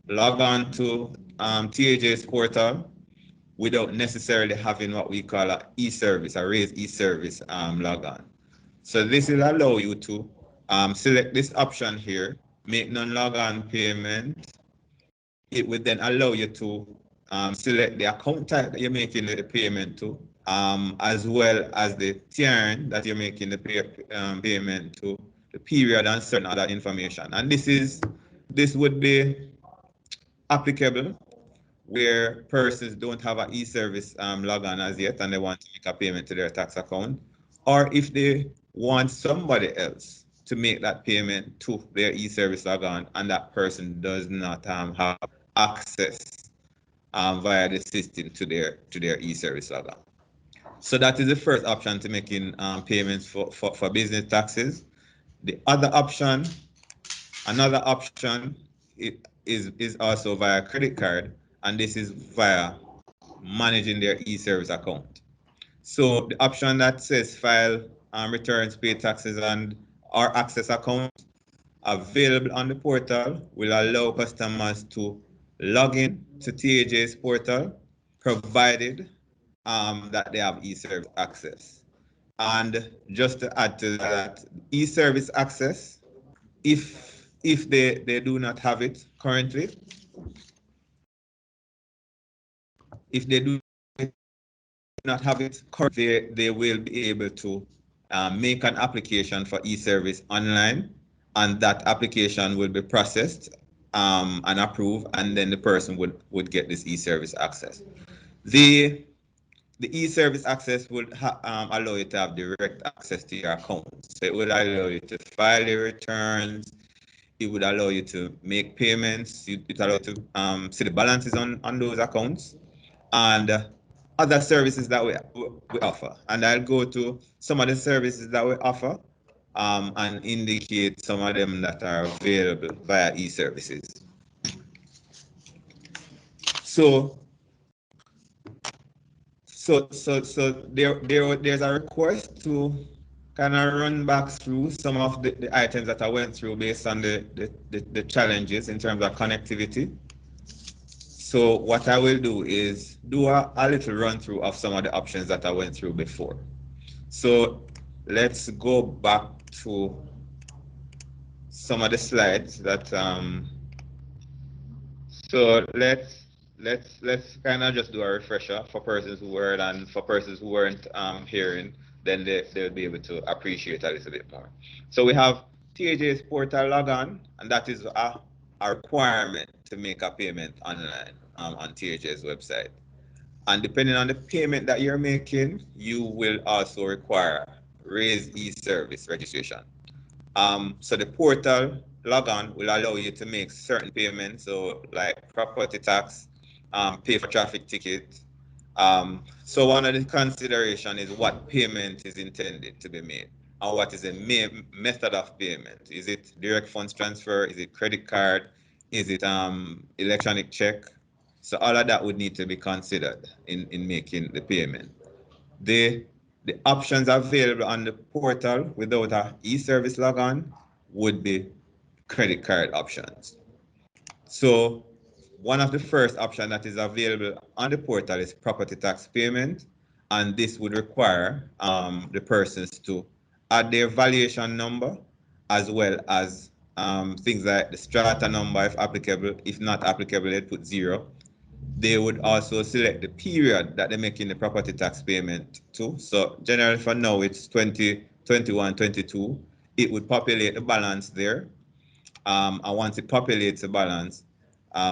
log on to TAJ's portal without necessarily having what we call a e-service, a raised e-service log on. So this will allow you to select this option here, make non-log on payment. It would then allow you to select the account type that you're making the payment to, as well as the tier that you're making the payment to, the period, and certain other information. And this would be applicable where persons don't have an e-service login as yet and they want to make a payment to their tax account, or if they want somebody else to make that payment to their e-service login and that person does not have access via the system to their e-service login. So that is the first option to making payments for business taxes. The other option, another option is also via credit card, and this is via managing their e-service account. So the option that says file returns, pay taxes, and or access account available on the portal will allow customers to log in to TAJ's portal, provided that they have e-service access. And just to add to that, e-service access, if they do not have it currently, if they do not have it currently, they will be able to make an application for e-service online, and that application will be processed and approved, and then the person would get this e-service access. The the e-service access would allow you to have direct access to your accounts. So it would allow you to file your returns. It would allow you to make payments. It allow you to see the balances on those accounts and other services that we offer. And I'll go to some of the services that we offer and indicate some of them that are available via e-services. So there's a request to kind of run back through some of the items that I went through based on the challenges in terms of connectivity. So what I will do is do a little run through of some of the options that I went through before. So let's go back to some of the slides that so let's kind of just do a refresher for persons who heard, and for persons who weren't hearing, then they'll be able to appreciate a little bit more. So we have TAJ's portal login, and that is a requirement to make a payment online on TAJ's website. And depending on the payment that you're making, you will also require raise e-service registration. So the portal login will allow you to make certain payments, so like property tax, pay for traffic ticket. So one of the consideration is what payment is intended to be made and what is the method of payment. Is it direct funds transfer? Is it credit card? Is it electronic check? So all of that would need to be considered in making the payment. The the options available on the portal without a e-service login would be credit card options. So one of the first options that is available on the portal is property tax payment, and this would require the persons to add their valuation number as well as things like the strata number if applicable. If not applicable, they put zero. They would also select the period that they're making the property tax payment to. So generally for now, it's 2021, 22. It would populate the balance there. And once it populates the balance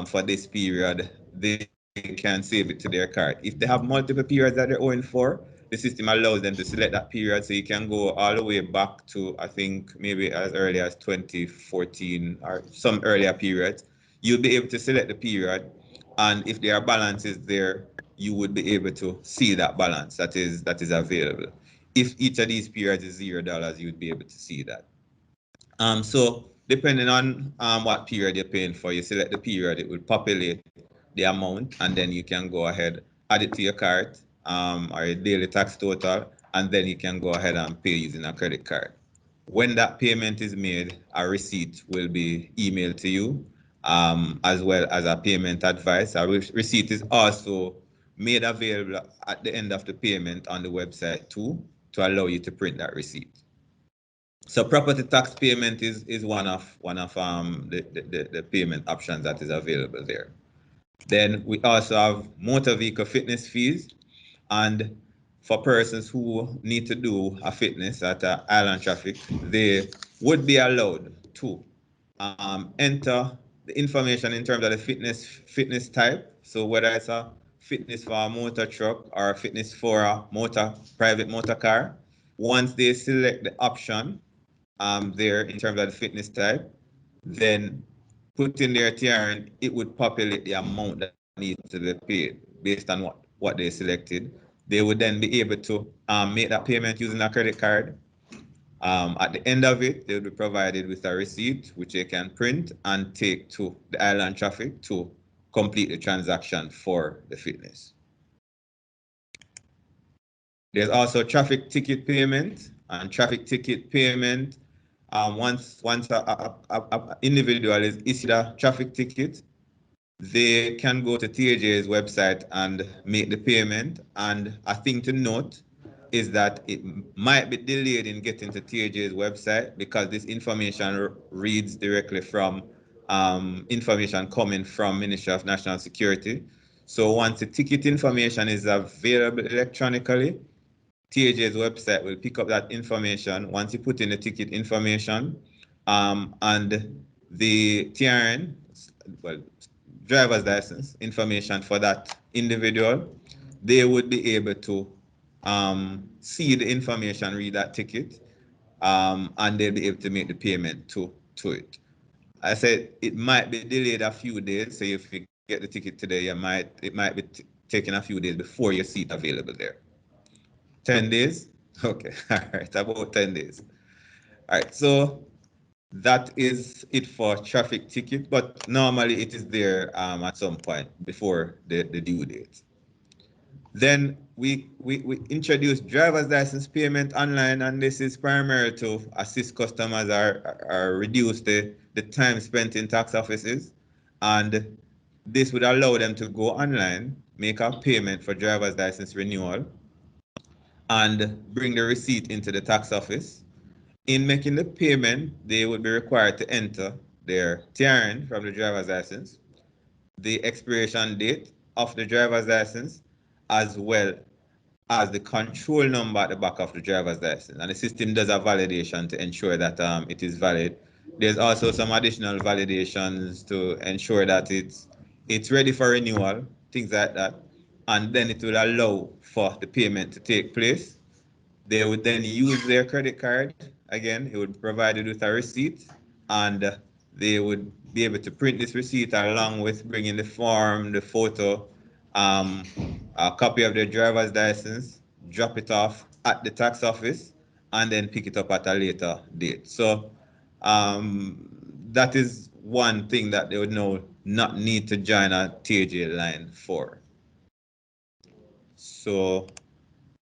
for this period, they can save it to their card. If they have multiple periods that they're owing for, the system allows them to select that period. So you can go all the way back to, I think, maybe as early as 2014 or some earlier periods. You'll be able to select the period, and if there are balances there, you would be able to see that balance that is available. If each of these periods is $0, you would be able to see that. So depending on what period you're paying for, you select the period, it will populate the amount, and then you can go ahead, add it to your cart or your daily tax total, and then you can go ahead and pay using a credit card. When that payment is made, a receipt will be emailed to you, as well as a payment advice. A receipt is also made available at the end of the payment on the website too, to allow you to print that receipt. So property tax payment is one of the payment options that is available there. Then we also have motor vehicle fitness fees, and for persons who need to do a fitness at island traffic, they would be allowed to enter the information in terms of the fitness type. So whether it's a fitness for a motor truck or a fitness for a private motor car, once they select the option there in terms of the fitness type, then put in their TRN, it would populate the amount that needs to be paid based on what they selected. They would then be able to make that payment using a credit card. At the end of it, they will be provided with a receipt, which they can print and take to the island traffic to complete the transaction for the fitness. There's also traffic ticket payment, and traffic ticket payment, once a individual is issued a traffic ticket, they can go to TAJ's website and make the payment. And a thing to note is that it might be delayed in getting to TAJ's website because this information reads directly from information coming from Ministry of National Security. So once the ticket information is available electronically, TAJ's website will pick up that information once you put in the ticket information, and the TRN, well, driver's license information for that individual, they would be able to see the information, read that ticket, and they'll be able to make the payment to it. I said it might be delayed a few days. So if you get the ticket today, it might be taking a few days before your seat available there. 10 days? Okay, all right, about 10 days. All right, so that is it for traffic ticket, but normally it is there at some point before the due date. Then we introduced driver's license payment online, and this is primarily to assist customers or reduce the time spent in tax offices. And this would allow them to go online, make a payment for driver's license renewal, and bring the receipt into the tax office. In making the payment, they would be required to enter their TRN from the driver's license, the expiration date of the driver's license, as well as the control number at the back of the driver's license. And the system does a validation to ensure that it is valid. There's also some additional validations to ensure that it's ready for renewal, things like that. And then it will allow for the payment to take place. They would then use their credit card. Again, it would provide you with a receipt, and they would be able to print this receipt along with bringing the form, the photo, a copy of their driver's license, drop it off at the tax office, and then pick it up at a later date. So that is one thing that they would not need to join a TAJ line for. So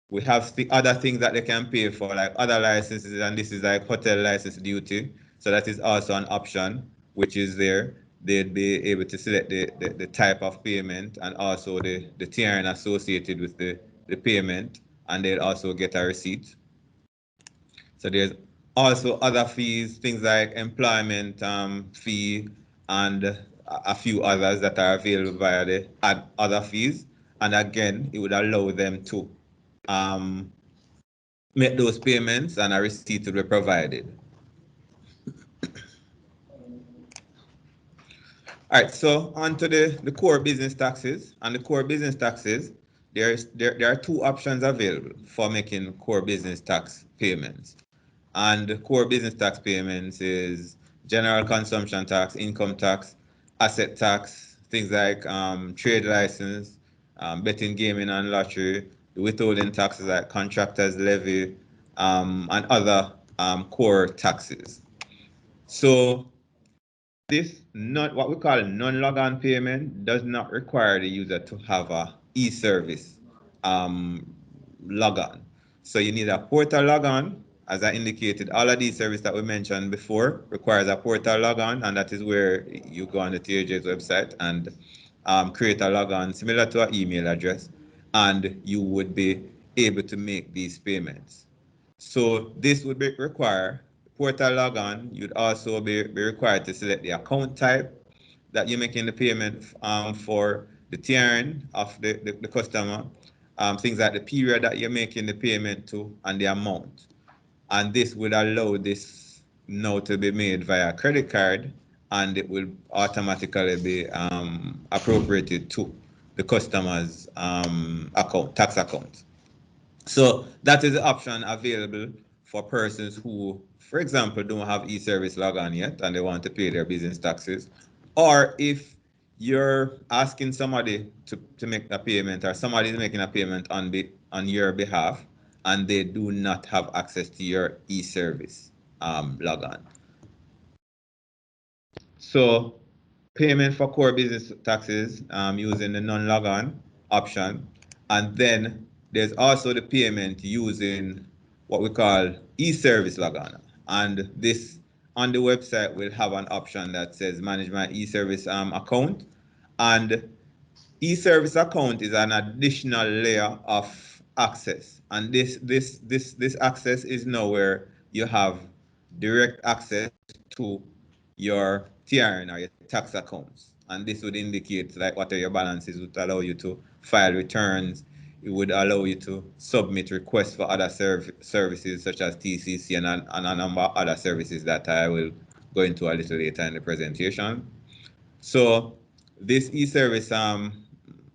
we have the other things that they can pay for, like other licenses, and this is like hotel license duty. So that is also an option, which is there. They'd be able to select the type of payment and also the TRN associated with the payment, and they'd also get a receipt. So there's also other fees, things like employment fee and a few others that are available via the other fees. And again, it would allow them to make those payments, and a receipt will be provided. All right, so on to the core business taxes. And the core business taxes, there are two options available for making core business tax payments. And the core business tax payments is general consumption tax, income tax, asset tax, things like trade license, betting, gaming, and lottery, the withholding taxes like contractors levy, and other core taxes. So this not what we call non-log-on payment does not require the user to have a e-service log-on. So you need a portal log-on, as I indicated, all of these services that we mentioned before requires a portal logon, and that is where you go on the TAJ's website and create a logon similar to an email address, and you would be able to make these payments. So this would require portal logon. You'd also be required to select the account type that you're making the payment for, the tiering of the customer, things like the period that you're making the payment to, and the amount. And this would allow this now to be made via credit card, and it will automatically be appropriated to the customer's account, tax account. So that is the option available for persons who, for example, don't have e-service logon yet and they want to pay their business taxes. Or if you're asking somebody to make a payment, or somebody is making a payment on your behalf and they do not have access to your e-service logon. So payment for core business taxes using the non-logon option. And then there's also the payment using what we call e-service logon. And this on the website will have an option that says manage my e-service account. And e-service account is an additional layer of access. And this access is now where you have direct access to your TRN or your tax accounts. And this would indicate like what are your balances, would allow you to file returns. It would allow you to submit requests for other services such as TCC and a number of other services that I will go into a little later in the presentation. So this e-service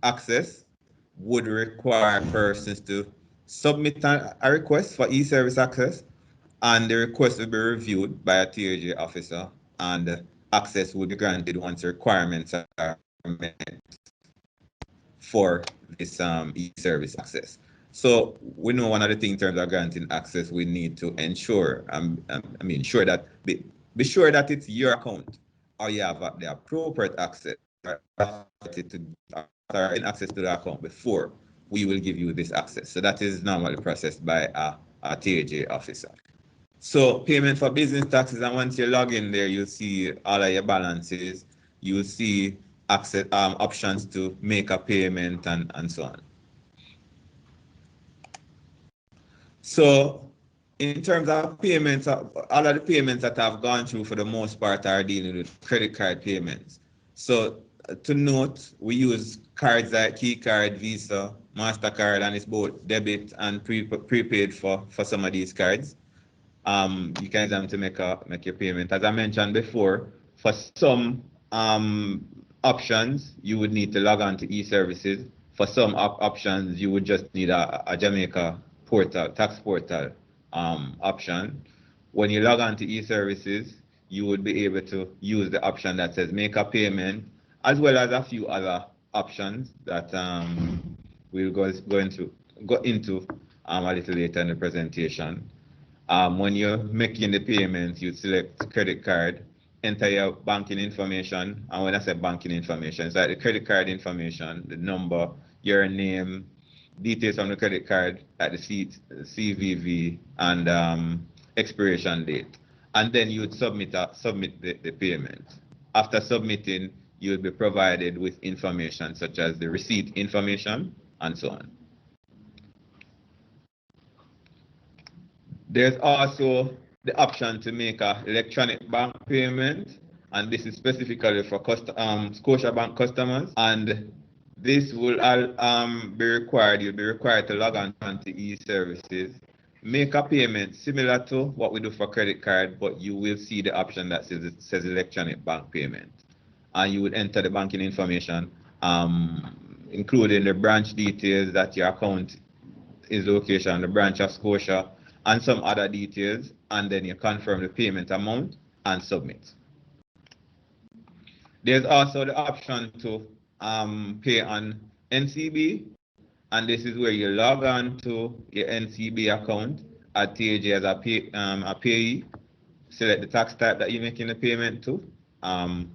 access would require persons to submit a request for e-service access, and the request will be reviewed by a TAJ officer, and access will be granted once the requirements are met for this e-service access. So we know one of the things in terms of granting access, we need to ensure, sure that be sure that it's your account or you have the appropriate access to access to the account before we will give you this access. So that is normally processed by a TAJ officer. So payment for business taxes, and once you log in there, you'll see all of your balances. You'll see access options to make a payment and so on. So in terms of payments, all of the payments that I've gone through for the most part are dealing with credit card payments. So to note, we use cards like Key Card, Visa, MasterCard, and it's both debit and prepaid for some of these cards. You can use them to make your payment. As I mentioned before, for some options, you would need to log on to e-services. For some options, you would just need a Jamaica portal, tax portal option. When you log on to e-services, you would be able to use the option that says make a payment, as well as a few other options that we'll go into a little later in the presentation. When you're making the payments, you select credit card, enter your banking information. And when I say banking information, it's like the credit card information, the number, your name, details from the credit card, like the CVV, and expiration date. And then you would submit the payment. After submitting, you will be provided with information such as the receipt information and so on. There's also the option to make an electronic bank payment, and this is specifically for Scotiabank customers. And this will be required. You'll be required to log on to e-services, make a payment similar to what we do for credit card, but you will see the option that says electronic bank payment, and you would enter the banking information, including the branch details, that your account is location, the branch of Scotia, and some other details, and then you confirm the payment amount and submit. There's also the option to pay on NCB, and this is where you log on to your NCB account at TAJ as a payee, select the tax type that you're making the payment to,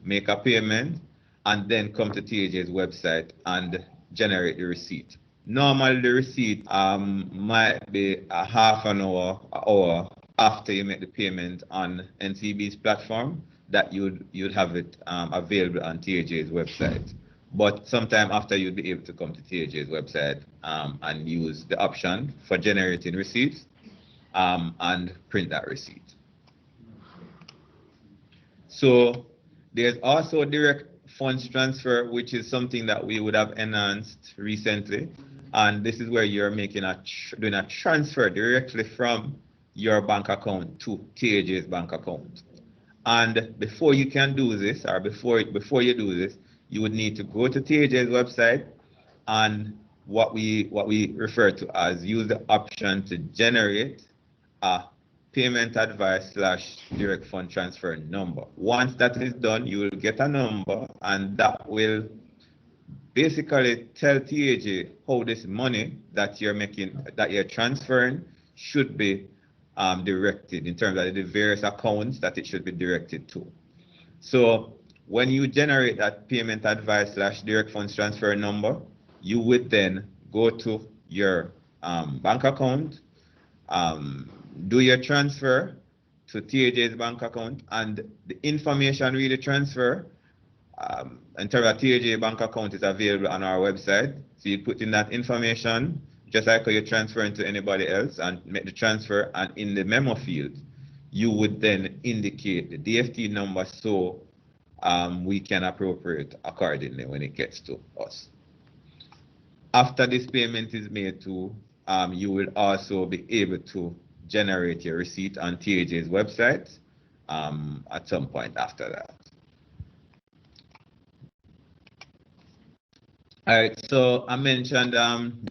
make a payment, and then come to TAJ's website and generate the receipt. Normally, the receipt might be a half an hour after you make the payment on NCB's platform, that you'd have it available on TAJ's website. But sometime after, you'd be able to come to TAJ's website and use the option for generating receipts and print that receipt. So there's also direct funds transfer, which is something that we would have enhanced recently. And this is where you're making doing a transfer directly from your bank account to TAJ's bank account. And before you can do this, or before you do this, you would need to go to TAJ's website and what we refer to as use the option to generate a payment advice / direct fund transfer number. Once that is done, you will get a number, and that will basically tell TAJ how this money that you're transferring should be directed in terms of the various accounts that it should be directed to. So when you generate that payment advice / direct funds transfer number, you would then go to your bank account, do your transfer to TAJ's bank account, and the information really transfer in terms of TAJ bank account is available on our website. So you put in that information just like how you're transferring to anybody else and make the transfer, and in the memo field you would then indicate the DFT number so we can appropriate accordingly when it gets to us. After this payment is made to, you will also be able to generate your receipt on TAJ's website at some point after that. All right, so I mentioned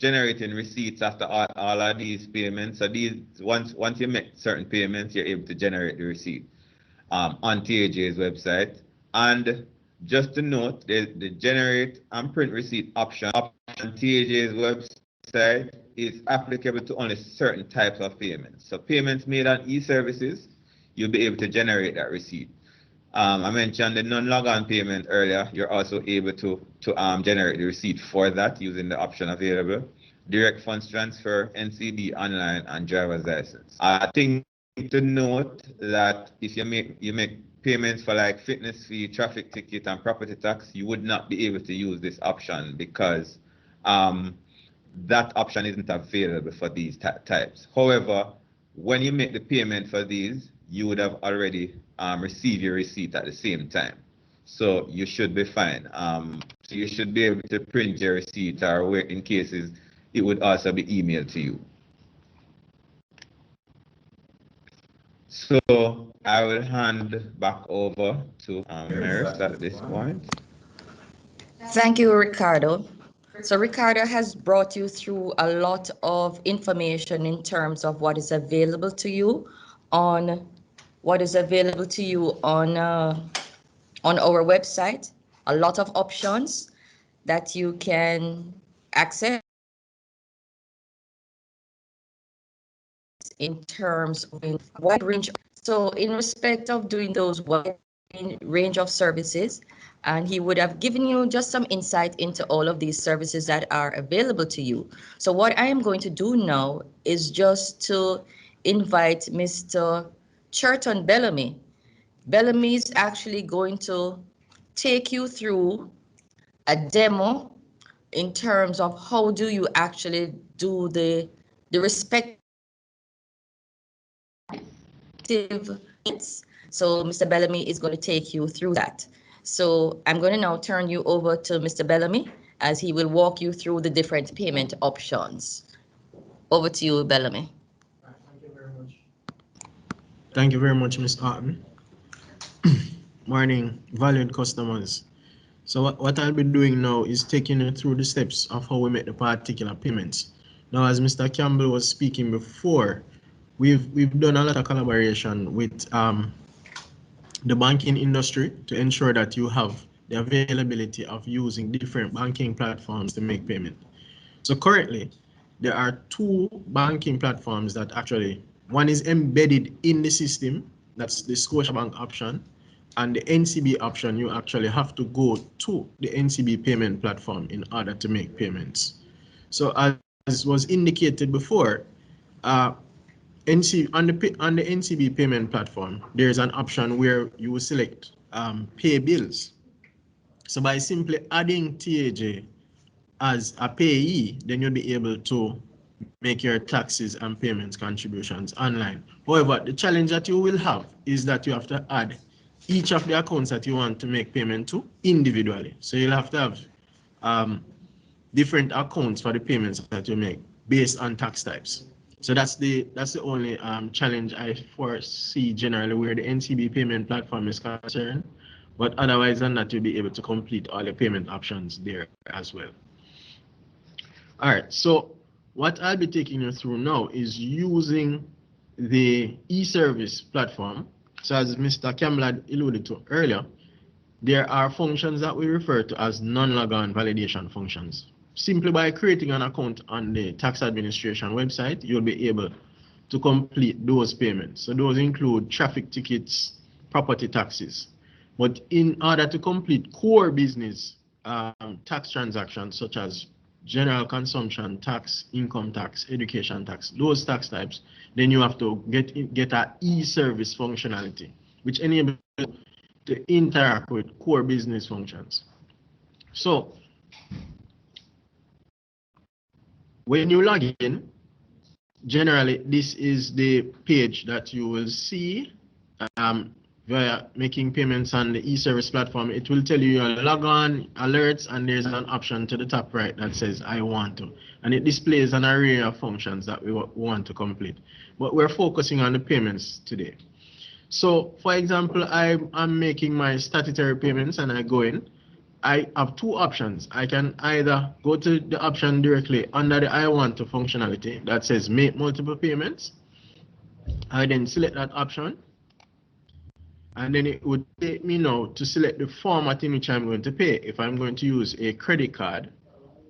generating receipts after all of these payments. So these once you make certain payments, you're able to generate the receipt on TAJ's website. And just to note, the generate and print receipt option on TAJ's website is applicable to only certain types of payments. So payments made on e-services, you'll be able to generate that receipt. I mentioned the non-log-on payment earlier. You're also able to generate the receipt for that using the option available. Direct funds transfer, NCB, online, and driver's license. I think to note that if you make payments for like fitness fee, traffic ticket, and property tax, you would not be able to use this option because that option isn't available for these types. However, when you make the payment for these, you would have already received your receipt at the same time. So you should be fine. So you should be able to print your receipt, or in cases, it would also be emailed to you. So I will hand back over to Maris at this point. Thank you, Ricardo. So Ricardo has brought you through a lot of information in terms of what is available to you on our website. A lot of options that you can access in terms of a wide range. So in respect of doing those wide range of services, and he would have given you just some insight into all of these services that are available to you. So what I am going to do now is just to invite Mr. Churton Bellamy. Bellamy is actually going to take you through a demo in terms of how do you actually do the respective. So Mr. Bellamy is going to take you through that. So I'm going to now turn you over to Mr. Bellamy as he will walk you through the different payment options. Over to you, Bellamy. Thank you very much. Thank you very much, Ms. Arton. Morning, valued customers. So what I'll be doing now is taking you through the steps of how we make the particular payments. Now, as Mr. Campbell was speaking before, we've done a lot of collaboration with the banking industry to ensure that you have the availability of using different banking platforms to make payment. So currently, there are two banking platforms that actually, one is embedded in the system, that's the Scotiabank option, and the NCB option, you actually have to go to the NCB payment platform in order to make payments. So as was indicated before, on the NCB payment platform, there's an option where you will select pay bills. So by simply adding TAJ as a payee, then you'll be able to make your taxes and payments contributions online. However, the challenge that you will have is that you have to add each of the accounts that you want to make payment to individually. So you'll have to have different accounts for the payments that you make based on tax types. So that's the only challenge I foresee generally where the NCB payment platform is concerned. But otherwise than that, you'll be able to complete all the payment options there as well. All right, so what I'll be taking you through now is using the e-service platform. So as Mr. Campbell had alluded to earlier, there are functions that we refer to as non-log-on validation functions. Simply by creating an account on the tax administration website, you'll be able to complete those payments. So those include traffic tickets, property taxes. But in order to complete core business tax transactions such as general consumption tax, income tax, education tax, those tax types, then you have to get an e-service functionality, which enables you to interact with core business functions. So when you log in, generally this is the page that you will see via making payments on the e-service platform. It will tell you your log on alerts, and there's an option to the top right that says I want to, and it displays an array of functions that we want to complete, but we're focusing on the payments today. So for example, I'm making my statutory payments and I go in. I have two options. I can either go to the option directly under the I want to functionality that says make multiple payments. I then select that option, and then it would take me now to select the format in which I'm going to pay. If I'm going to use a credit card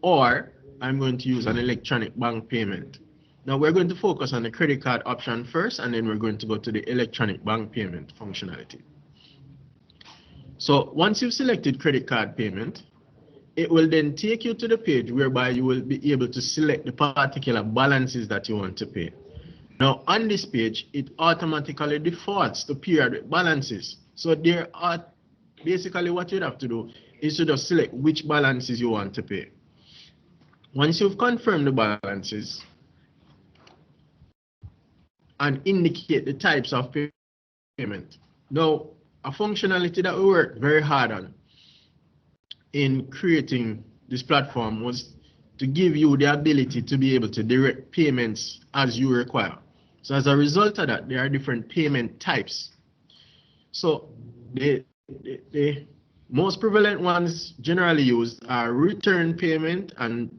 or I'm going to use an electronic bank payment. Now we're going to focus on the credit card option first, and then we're going to go to the electronic bank payment functionality. So once you've selected credit card payment, it will then take you to the page whereby you will be able to select the particular balances that you want to pay. Now on this page, it automatically defaults to periodic balances. So there are basically what you'd have to do is to just select which balances you want to pay. Once you've confirmed the balances and indicate the types of payment. Now, a functionality that we worked very hard on in creating this platform was to give you the ability to be able to direct payments as you require. So as a result of that, there are different payment types. So the most prevalent ones generally used are return payment and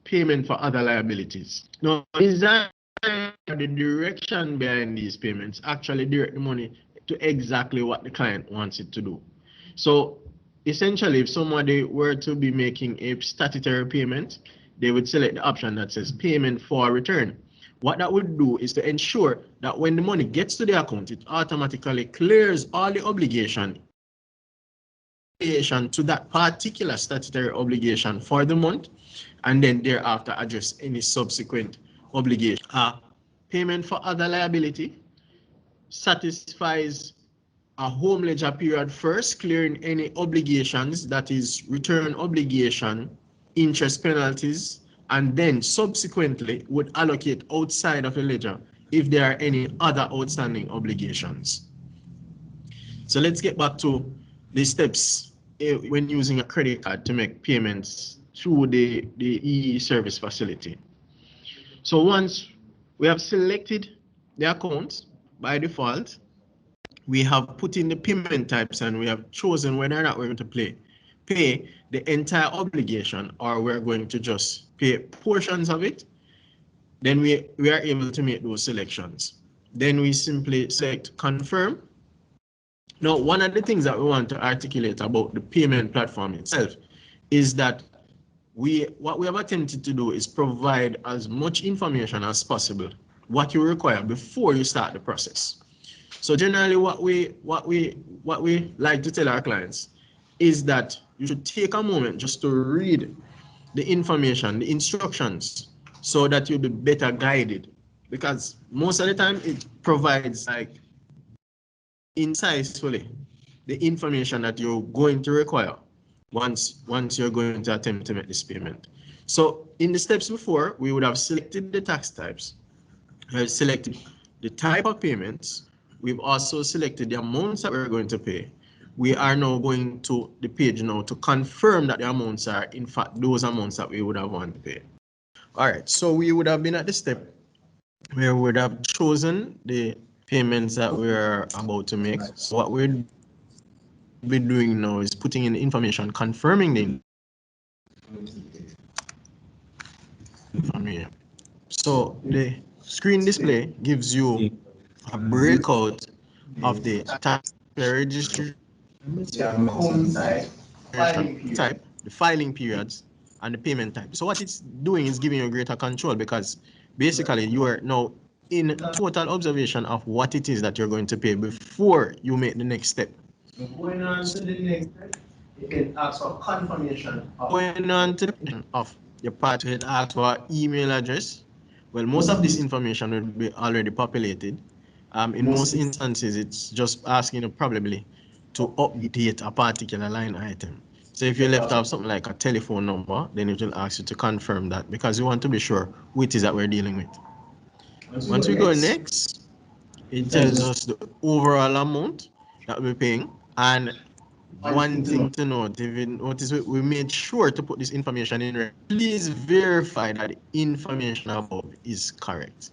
payment for other liabilities. Now, design the direction behind these payments actually direct the money to exactly what the client wants it to do. So essentially, if somebody were to be making a statutory payment, they would select the option that says payment for return. What that would do is to ensure that when the money gets to the account, it automatically clears all the obligation to that particular statutory obligation for the month, and then thereafter address any subsequent obligation. Payment for other liability satisfies a home ledger period first, clearing any obligations, that is return obligation, interest penalties, and then subsequently would allocate outside of the ledger if there are any other outstanding obligations. So let's get back to the steps when using a credit card to make payments through the e-service facility. So once we have selected the account by default, we have put in the payment types and we have chosen whether or not we're going to pay the entire obligation or we're going to just pay portions of it. Then we are able to make those selections. Then we simply select confirm. Now, one of the things that we want to articulate about the payment platform itself is that what we have attempted to do is provide as much information as possible, what you require before you start the process. So generally what we like to tell our clients is that you should take a moment just to read the information, the instructions, so that you'll be better guided because most of the time it provides like incisively the information that you're going to require once you're going to attempt to make this payment. So in the steps before, we would have selected the tax types, we have selected the type of payments, we've also selected the amounts that we're going to pay. We are now going to the page now to confirm that the amounts are in fact those amounts that we would have wanted to pay. All right, so we would have been at the step where we would have chosen the payments that we're about to make. So what we'll be doing now is putting in information, confirming the information. So the screen display gives you a breakout of the tax registration type, the filing periods, and the payment type. So what it's doing is giving you greater control, because basically you are now in total observation of what it is that you're going to pay before you make the next step. Going on to the next step, you can ask for confirmation of your part. It asks for email address. Well, most of this information will be already populated. In most instances, it's just asking you probably to update a particular line item. So if you left off something like a telephone number, then it will ask you to confirm that, because we want to be sure who it is that we're dealing with. Once we go next, it tells us the overall amount that we're paying. And one thing to note, if you notice, we made sure to put this information in red. Please verify that the information above is correct.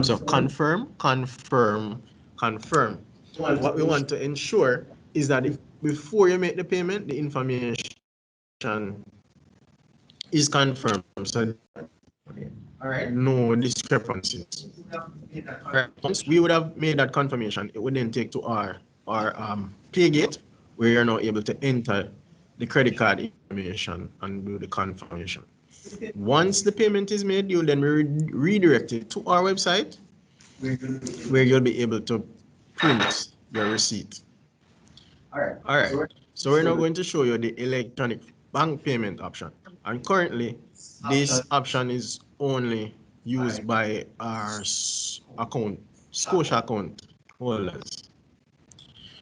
So confirm, confirm, confirm. What we want to ensure is that if before you make the payment, the information is confirmed. So no discrepancies. Once we would have made that confirmation, it would then take to our pay gate, where you're now able to enter the credit card information and do the confirmation. Once the payment is made, you'll then be redirected to our website, where you'll be able to print your receipt. All right. So we're now going to show you the electronic bank payment option. And currently, this option is only used by our Scotia account holders.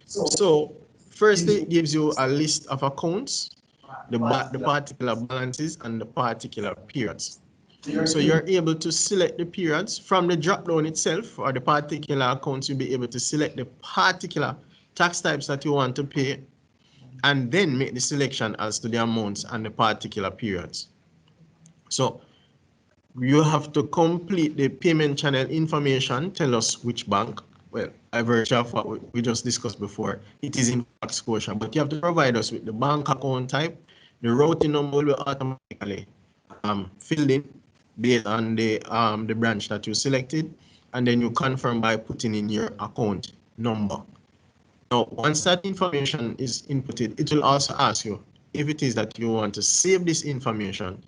So firstly, it gives you a list of accounts, the particular balances, and the particular periods. So you're able to select the periods from the drop down itself, or the particular accounts. You'll be able to select the particular tax types that you want to pay, and then make the selection as to the amounts and the particular periods. So you have to complete the payment channel information, tell us which bank. Well, by virtue of what we just discussed before, it is in fact Scotia, but you have to provide us with the bank account type. The routing number will be automatically filled in based on the branch that you selected, and then you confirm by putting in your account number. Now, once that information is inputted, it will also ask you if it is that you want to save this information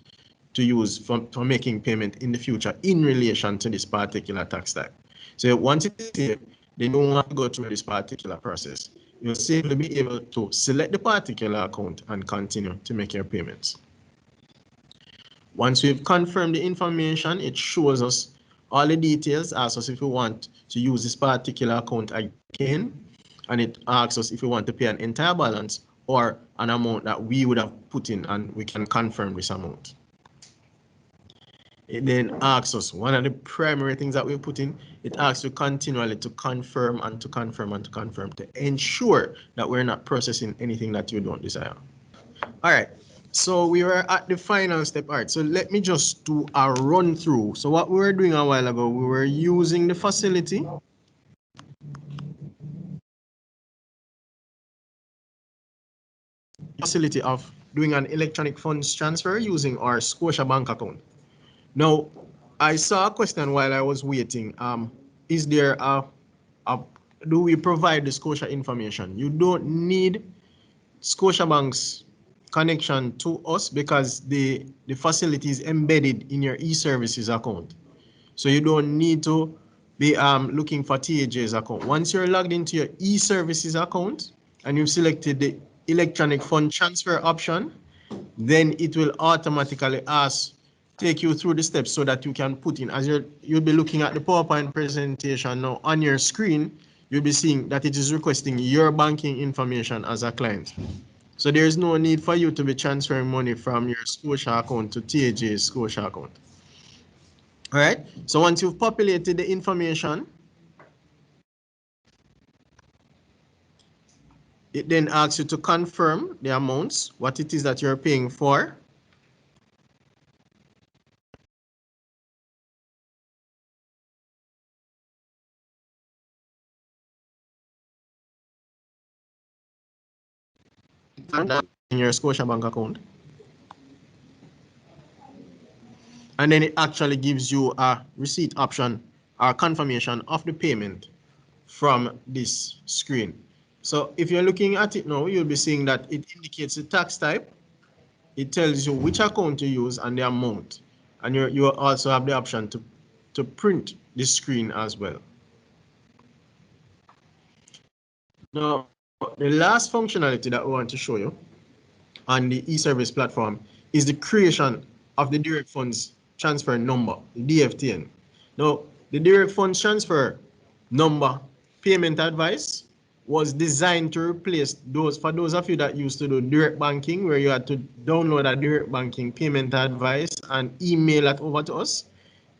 to use for making payment in the future in relation to this particular tax type. So once it is saved, then you don't want to go through this particular process. You'll simply be able to select the particular account and continue to make your payments. Once we've confirmed the information, it shows us all the details, asks us if we want to use this particular account again, and it asks us if we want to pay an entire balance or an amount that we would have put in, and we can confirm this amount. It then asks us, one of the primary things that we put in, it asks you continually to confirm and to confirm and to confirm, to ensure that we're not processing anything that you don't desire. All right, so we were at the final step. All right, so let me just do a run through. So what we were doing a while ago, we were using the facility of doing an electronic funds transfer using our Scotia bank account. Now, I saw a question while I was waiting. Is there do we provide the Scotia information? You don't need Scotiabank's connection to us, because the facility is embedded in your e-services account. So you don't need to be looking for TAJ's account. Once you're logged into your e-services account and you've selected the electronic fund transfer option, then it will automatically ask take you through the steps so that you can put in, as you'll be looking at the PowerPoint presentation now on your screen, you'll be seeing that it is requesting your banking information as a client. So there is no need for you to be transferring money from your Scotia account to TAJ's Scotia account. All right. So once you've populated the information, it then asks you to confirm the amounts, what it is that you're paying for. In your Scotia bank account. And then it actually gives you a receipt option or confirmation of the payment from this screen. So if you're looking at it now, you'll be seeing that it indicates the tax type. It tells you which account to use and the amount. And you also have the option to print this screen as well. Now, the last functionality that we want to show you on the e-service platform is the creation of the direct funds transfer number, the DFTN. Now, the direct funds transfer number payment advice was designed to replace those, for those of you that used to do direct banking, where you had to download a direct banking payment advice and email it over to us.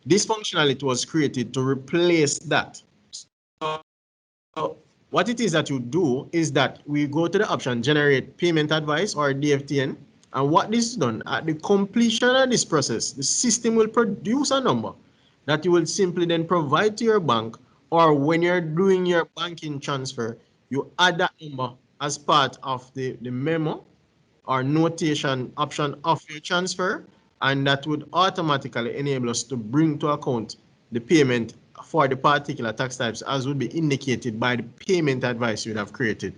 This functionality was created to replace that. So what it is that you do is that we go to the option generate payment advice or DFTN, and what this is done at the completion of this process, the system will produce a number that you will simply then provide to your bank, or when you're doing your banking transfer, you add that number as part of the memo or notation option of your transfer, and that would automatically enable us to bring to account the payment for the particular tax types as would be indicated by the payment advice you would have created.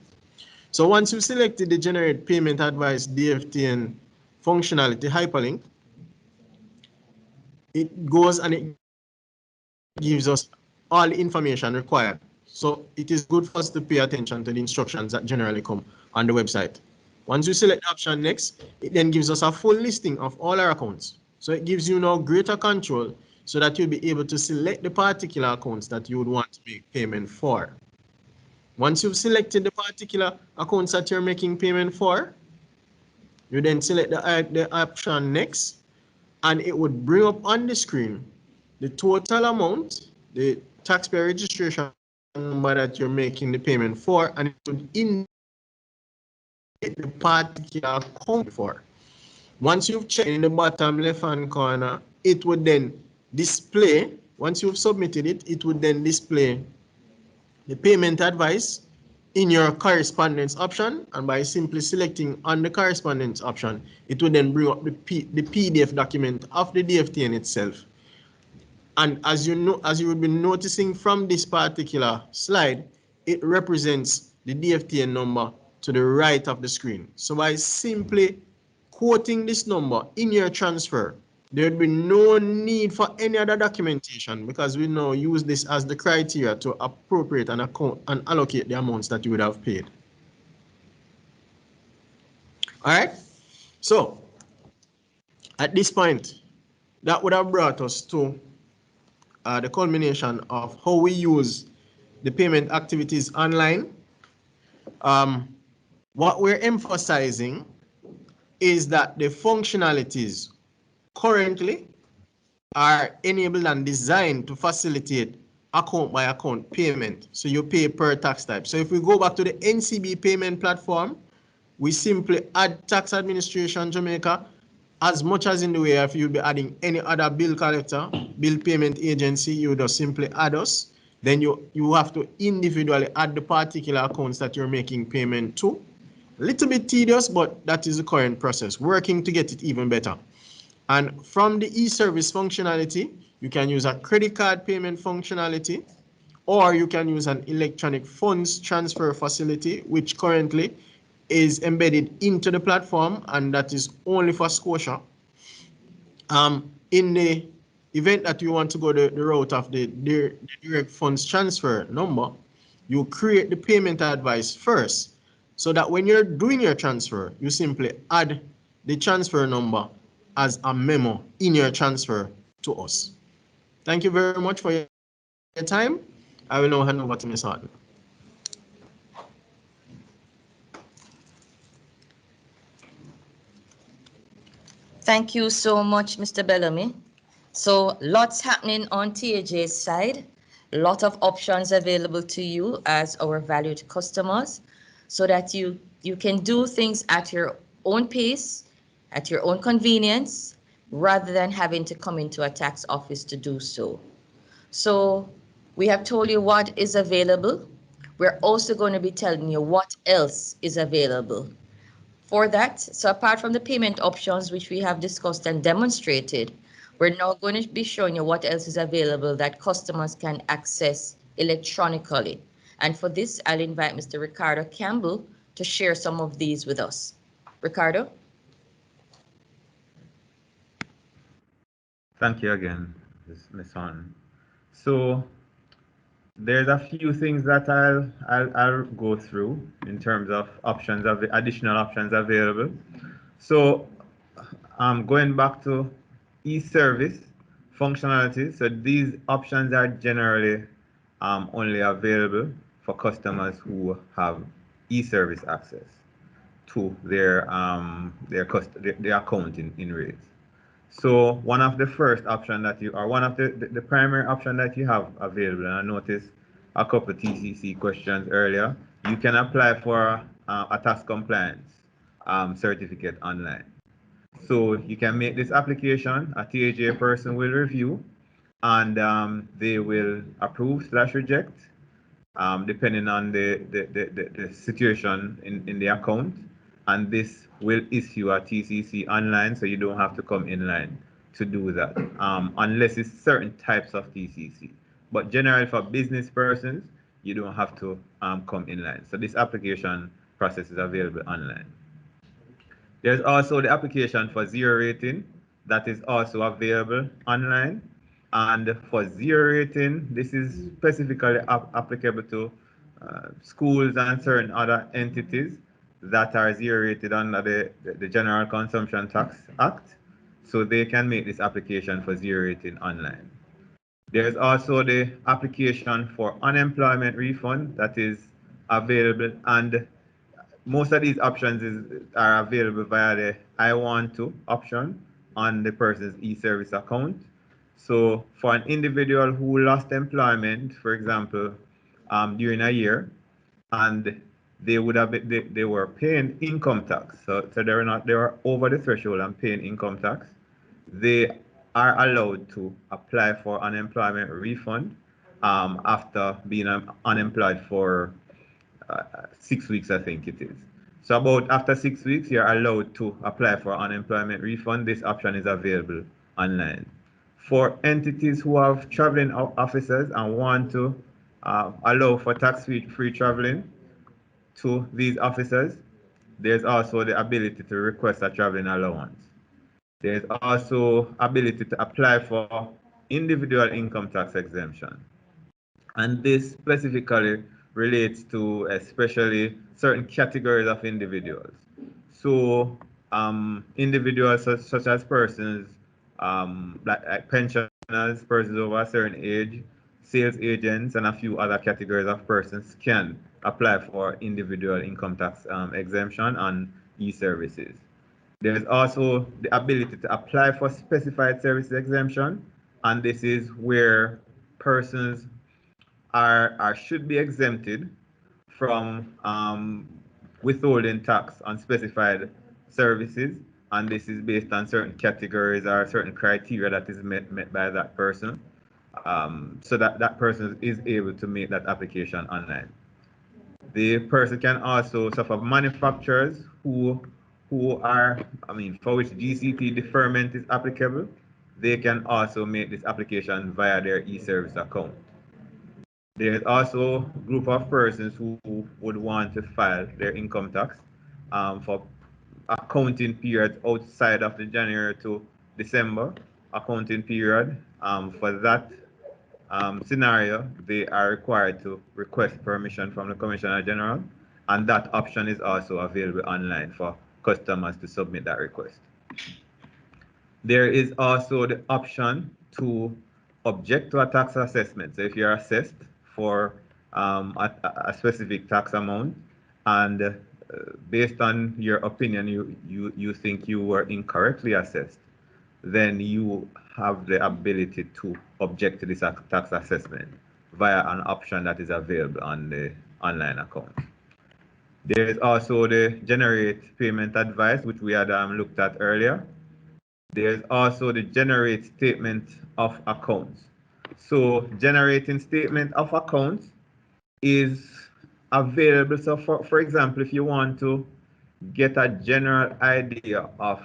So once you selected the generate payment advice DFTN functionality hyperlink, it goes and it gives us all the information required. So it is good for us to pay attention to the instructions that generally come on the website. Once you select the option next, it then gives us a full listing of all our accounts. So it gives you now greater control so that you'll be able to select the particular accounts that you would want to make payment for. Once you've selected the particular accounts that you're making payment for, you then select the option next, and it would bring up on the screen the total amount, the taxpayer registration number that you're making the payment for, and it would indicate the particular account for. Once you've checked in the bottom left hand corner, it would then display, once you've submitted it, it would then display the payment advice in your correspondence option, and by simply selecting on the correspondence option, it would then bring up the PDF document of the DFTN itself. And as you know, as you will be noticing from this particular slide, it represents the DFTN number to the right of the screen. So by simply quoting this number in your transfer, there would be no need for any other documentation, because we now use this as the criteria to appropriate and account and allocate the amounts that you would have paid. All right. So at this point, that would have brought us to the culmination of how we use the payment activities online. What we're emphasizing is that the functionalities currently are enabled and designed to facilitate account by account payment. So you pay per tax type. So if we go back to the NCB payment platform, we simply add tax administration Jamaica, as much as in the way if you'll be adding any other bill collector, bill payment agency, you just simply add us. Then you have to individually add the particular accounts that you're making payment to. A little bit tedious, but that is the current process, working to get it even better. And from the e-service functionality, you can use a credit card payment functionality, or you can use an electronic funds transfer facility, which currently is embedded into the platform, and that is only for Scotia. In the event that you want to go the route of the direct funds transfer number, you create the payment advice first, so that when you're doing your transfer, you simply add the transfer number as a memo in your transfer to us. Thank you very much for your time. I will now hand over to Ms. Harden. Thank you so much, Mr. Bellamy. So lots happening on TAJ's side, a lot of options available to you as our valued customers so that you can do things at your own pace, at your own convenience, rather than having to come into a tax office to do so. So we have told you what is available. We're also going to be telling you what else is available. For that, so apart from the payment options which we have discussed and demonstrated, we're now going to be showing you what else is available that customers can access electronically. And for this, I'll invite Mr. Ricardo Campbell to share some of these with us. Ricardo? Thank you again, Ms. Han. So there's a few things that I'll go through in terms of options of additional options available. So going back to e-service functionality. So these options are generally only available for customers who have e-service access to their account in rates. So one of the first option that you, or one of the primary option that you have available, and I noticed a couple TCC questions earlier, you can apply for a tax compliance certificate online. So you can make this application, a TAJ person will review, and they will approve / reject, depending on the situation in the account. And this will issue a TCC online, so you don't have to come inline to do that, unless it's certain types of TCC. But generally for business persons, you don't have to come inline. So this application process is available online. There's also the application for zero rating that is also available online. And for zero rating, this is specifically applicable to schools and certain other entities that are zero rated under the General Consumption Tax Act. So they can make this application for zero rating online. There's also the application for unemployment refund that is available, and most of these options are available via the I want to option on the person's e-service account. So for an individual who lost employment, for example, during a year, and they would have they were paying income tax, so they were over the threshold and paying income tax, they are allowed to apply for unemployment refund after being unemployed for 6 weeks, I think it is. So about after 6 weeks, you're allowed to apply for unemployment refund. This option is available online. For entities who have traveling officers and want to allow for tax-free traveling to these officers, there's also the ability to request a traveling allowance. There's also ability to apply for individual income tax exemption. And this specifically relates to especially certain categories of individuals. So individuals such as persons like pensioners, persons over a certain age, sales agents, and a few other categories of persons can apply for individual income tax exemption on e-services. There's also the ability to apply for specified services exemption, and this is where persons are should be exempted from withholding tax on specified services, and this is based on certain categories or certain criteria that is met by that person, so that person is able to make that application online. The person can also suffer manufacturers who are, I mean, for which GCT deferment is applicable, they can also make this application via their e-service account. There's also a group of persons who would want to file their income tax for accounting periods outside of the January to December accounting period. For that scenario, they are required to request permission from the Commissioner General, and that option is also available online for customers to submit that request. There is also the option to object to a tax assessment. So if you're assessed for a specific tax amount, and based on your opinion, you think you were incorrectly assessed, then you have the ability to object to this tax assessment via an option that is available on the online account. There is also the generate payment advice, which we had looked at earlier. There's also the generate statement of accounts. So generating statement of accounts is available. So for example, if you want to get a general idea of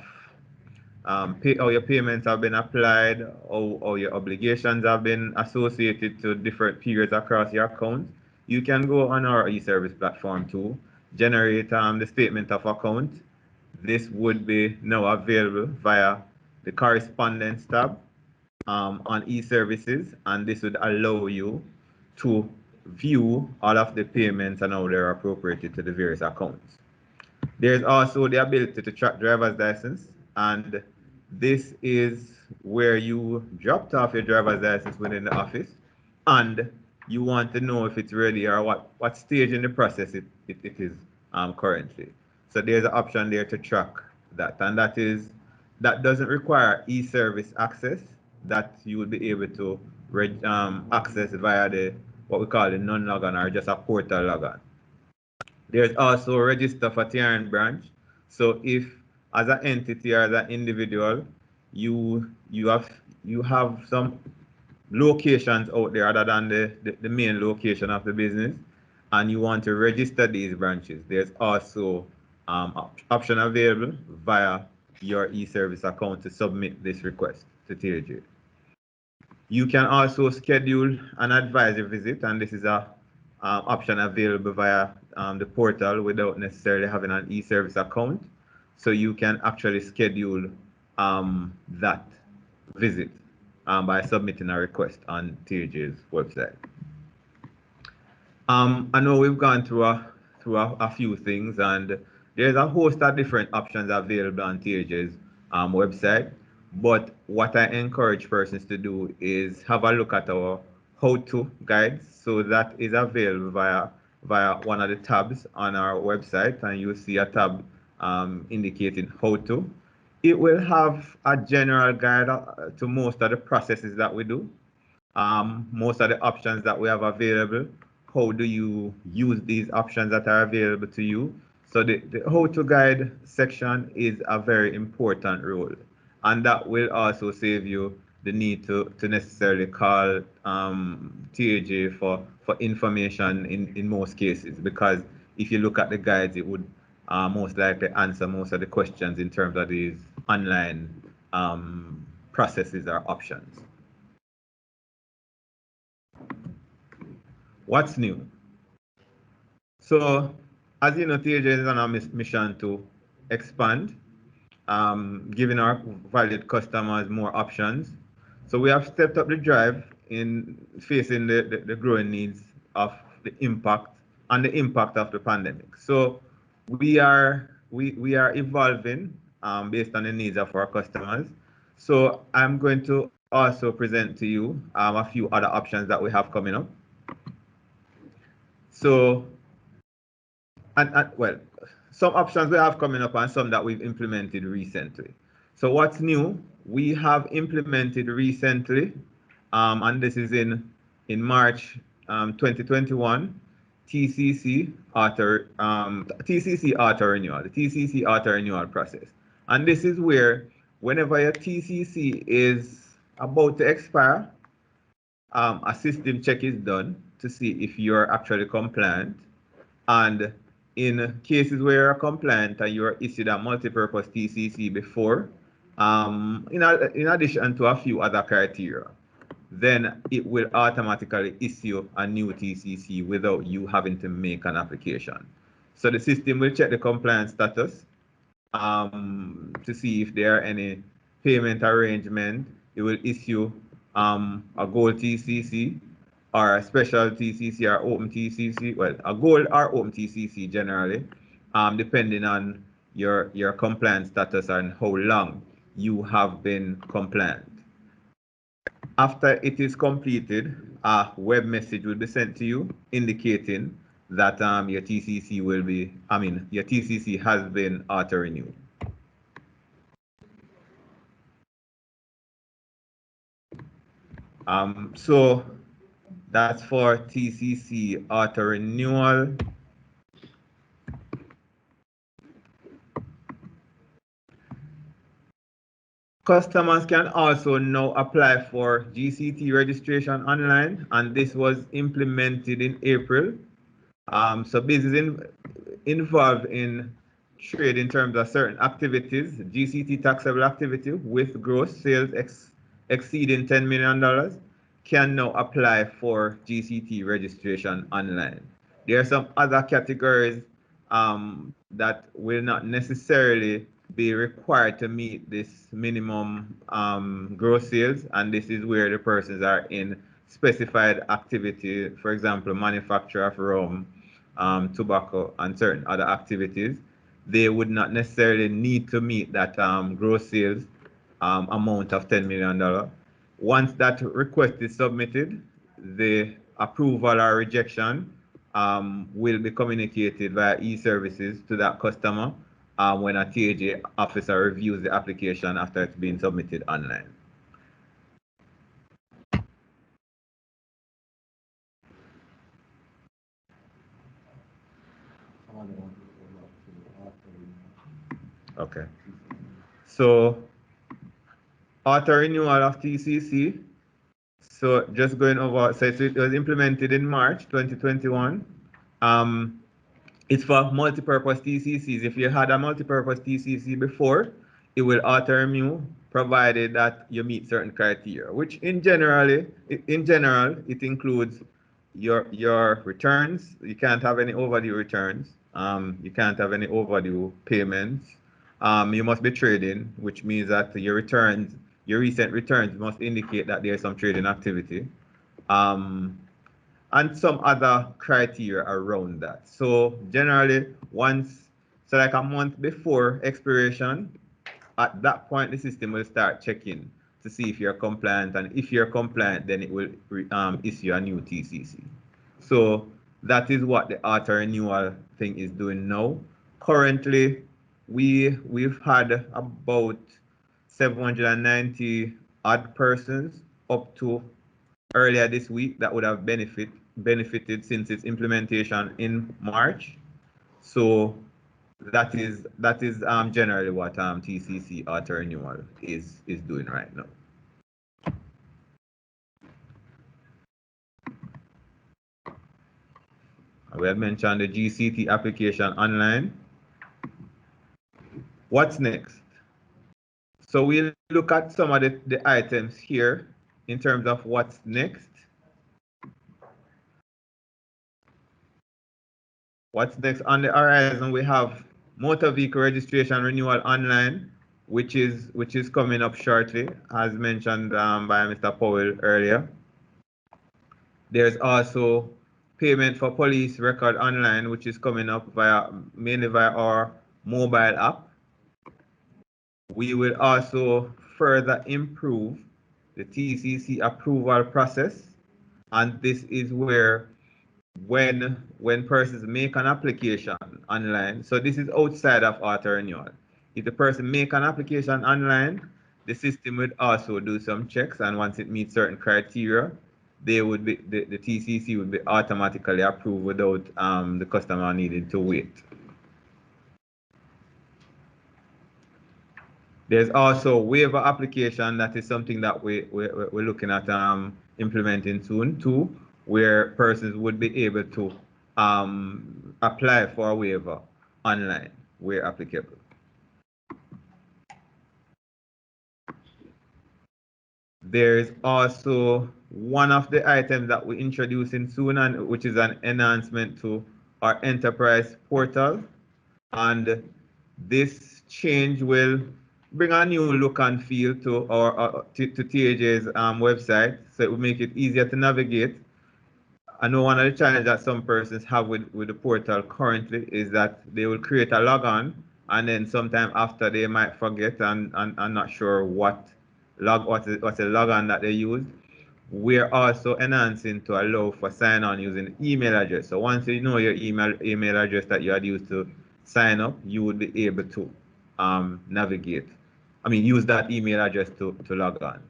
how your payments have been applied, how your obligations have been associated to different periods across your account, you can go on our e-service platform to generate the statement of account. This would be now available via the correspondence tab on e-services, and this would allow you to view all of the payments and how they're appropriated to the various accounts. There's also the ability to track driver's license, and this is where you dropped off your driver's license within the office, and you want to know if it's ready or what stage in the process it is currently. So there's an option there to track that, and that doesn't require e-service access. That you will be able to access via the what we call the non-logon or just a portal logon. There's also a register for TRN branch. So if as an entity or as an individual, you have some locations out there other than the main location of the business, and you want to register these branches, there's also option available via your e-service account to submit this request to TAJ. You can also schedule an advisor visit, and this is a option available via the portal without necessarily having an e-service account. So you can actually schedule that visit by submitting a request on TAJ's website. I know we've gone through a few things, and there's a host of different options available on TAJ's website. But what I encourage persons to do is have a look at our how-to guides. So that is available via one of the tabs on our website, and you'll see a tab indicating how to. It will have a general guide to most of the processes that we do, most of the options that we have available. How do you use these options that are available to you? So the how-to guide section is a very important role, and that will also save you the need to necessarily call TAJ for information in most cases, because if you look at the guides, it would most likely answer most of the questions in terms of these online processes or options. What's new? So, as you know, TAJ is on a mission to expand, giving our valued customers more options. So we have stepped up the drive in facing the growing needs of the impact and the impact of the pandemic. So we are evolving based on the needs of our customers. So I'm going to also present to you a few other options that we have coming up. So, well, some options we have coming up and some that we've implemented recently. So what's new? We have implemented recently, and this is in March 2021, TCC auto renewal, the TCC auto renewal process. And this is where whenever your TCC is about to expire, a system check is done to see if you're actually compliant. And in cases where you're compliant and you're issued a multi-purpose TCC before, in addition to a few other criteria, then it will automatically issue a new TCC without you having to make an application. So the system will check the compliance status to see if there are any payment arrangement. It will issue a gold TCC or a special TCC or open TCC. Well, a gold or open TCC generally, depending on your compliance status and how long you have been compliant. After it is completed, a web message will be sent to you indicating that your TCC your TCC has been auto-renewed. So that's for TCC auto-renewal. Customers can also now apply for GCT registration online, and this was implemented in April. So business involved in trade in terms of certain activities, GCT taxable activity with gross sales exceeding $10 million can now apply for GCT registration online. There are some other categories that will not necessarily be required to meet this minimum gross sales, and this is where the persons are in specified activity, for example, manufacture of rum, tobacco, and certain other activities. They would not necessarily need to meet that gross sales amount of $10 million. Once that request is submitted, the approval or rejection will be communicated via e-services to that customer when a TAJ officer reviews the application after it's been submitted online. Okay. So auto renewal of TCC. So just going over, so it was implemented in March 2021. It's for multi-purpose TCCs. If you had a multi-purpose TCC before, it will auto-renew provided that you meet certain criteria, which in general, it includes your returns. You can't have any overdue returns. You can't have any overdue payments. You must be trading, which means that your returns, your recent returns must indicate that there's some trading activity. And some other criteria around that. So generally, so like a month before expiration, at that point, the system will start checking to see if you're compliant. And if you're compliant, then it will issue a new TCC. So that is what the auto renewal thing is doing now. Currently, we've had about 790 odd persons up to earlier this week that would have benefited since its implementation in March. So that is generally what TCC auto renewal is doing right now. We have mentioned the GCT application online. What's next? So we'll look at some of the items here in terms of what's next. What's next on the horizon? We have motor vehicle registration renewal online, which is coming up shortly, as mentioned by Mr. Powell earlier. There's also payment for police record online, which is coming up mainly via our mobile app. We will also further improve the TCC approval process, and this is where when persons make an application online, so this is outside of auto renewal. If the person make an application online, the system would also do some checks, and once it meets certain criteria, the TCC would be automatically approved without the customer needing to wait. There's also waiver application. That is something that we're looking at implementing soon too, where persons would be able to apply for a waiver online where applicable. There's also one of the items that we're introducing soon, and which is an enhancement to our enterprise portal, and this change will bring a new look and feel to TAJ's website, so it will make it easier to navigate. I know one of the challenges that some persons have with the portal currently is that they will create a logon and then sometime after they might forget and not sure what what's the logon that they use. We're also enhancing to allow for sign on using email address. So once you know your email address that you had used to sign up, you would be able to navigate. I mean, use that email address to log on.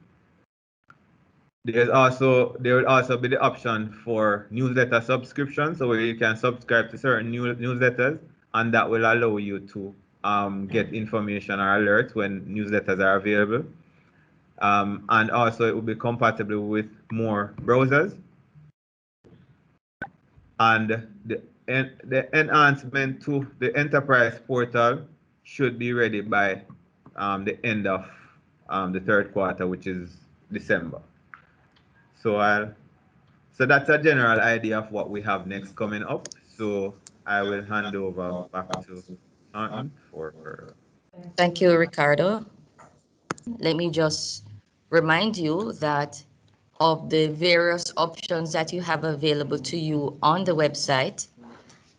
There will also be the option for newsletter subscription, so where you can subscribe to certain newsletters, and that will allow you to get information or alerts when newsletters are available. And also it will be compatible with more browsers. And the enhancement to the enterprise portal should be ready by the end of the third quarter, which is December. So that's a general idea of what we have next coming up. So I will hand over back to Anton for. Thank you, Ricardo. Let me just remind you that of the various options that you have available to you on the website,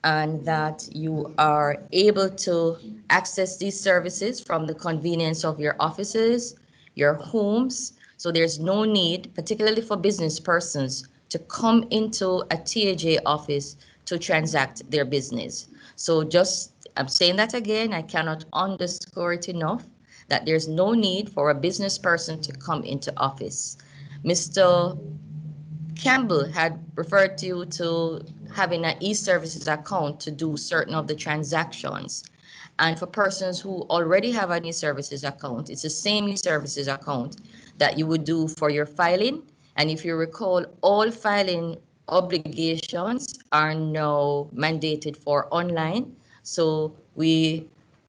and that you are able to access these services from the convenience of your offices, your homes. So there's no need, particularly for business persons, to come into a TAJ office to transact their business. So I'm saying that again, I cannot underscore it enough, that there's no need for a business person to come into office. Mr. Campbell had referred you to having an e-services account to do certain of the transactions. And for persons who already have an e-services account, it's the same e-services account that you would do for your filing. And if you recall, all filing obligations are now mandated for online. So we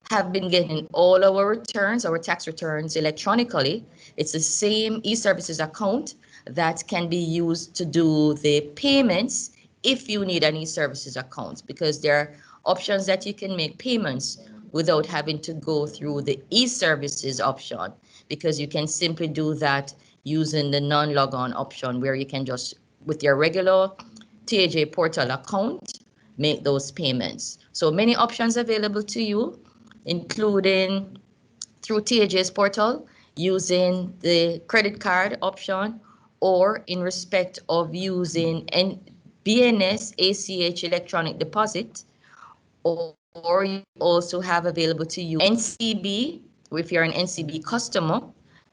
have been getting all our tax returns electronically. It's the same e-services account that can be used to do the payments if you need an e-services account, because there are options that you can make payments without having to go through the e-services option, because you can simply do that using the non-log-on option, where you can just, with your regular TAJ portal account, make those payments. So many options available to you, including through TAJ's portal, using the credit card option, or in respect of using BNS ACH electronic deposit, or you also have available to you NCB, if you're an NCB customer,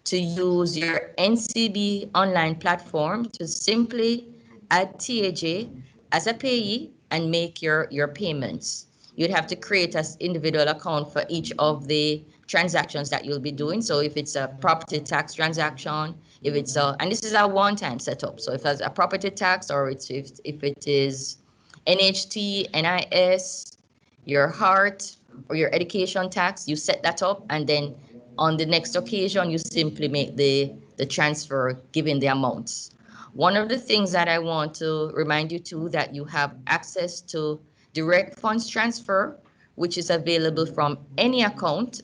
to use your NCB online platform to simply add TAJ as a payee and make your payments. You'd have to create an individual account for each of the transactions that you'll be doing. So if it's a property tax transaction, and this is a one-time setup. So if it's a property tax, or if it is NHT, NIS, your heart, or your education tax, you set that up, and then on the next occasion, you simply make the transfer given the amounts. One of the things that I want to remind you too, that you have access to direct funds transfer, which is available from any account.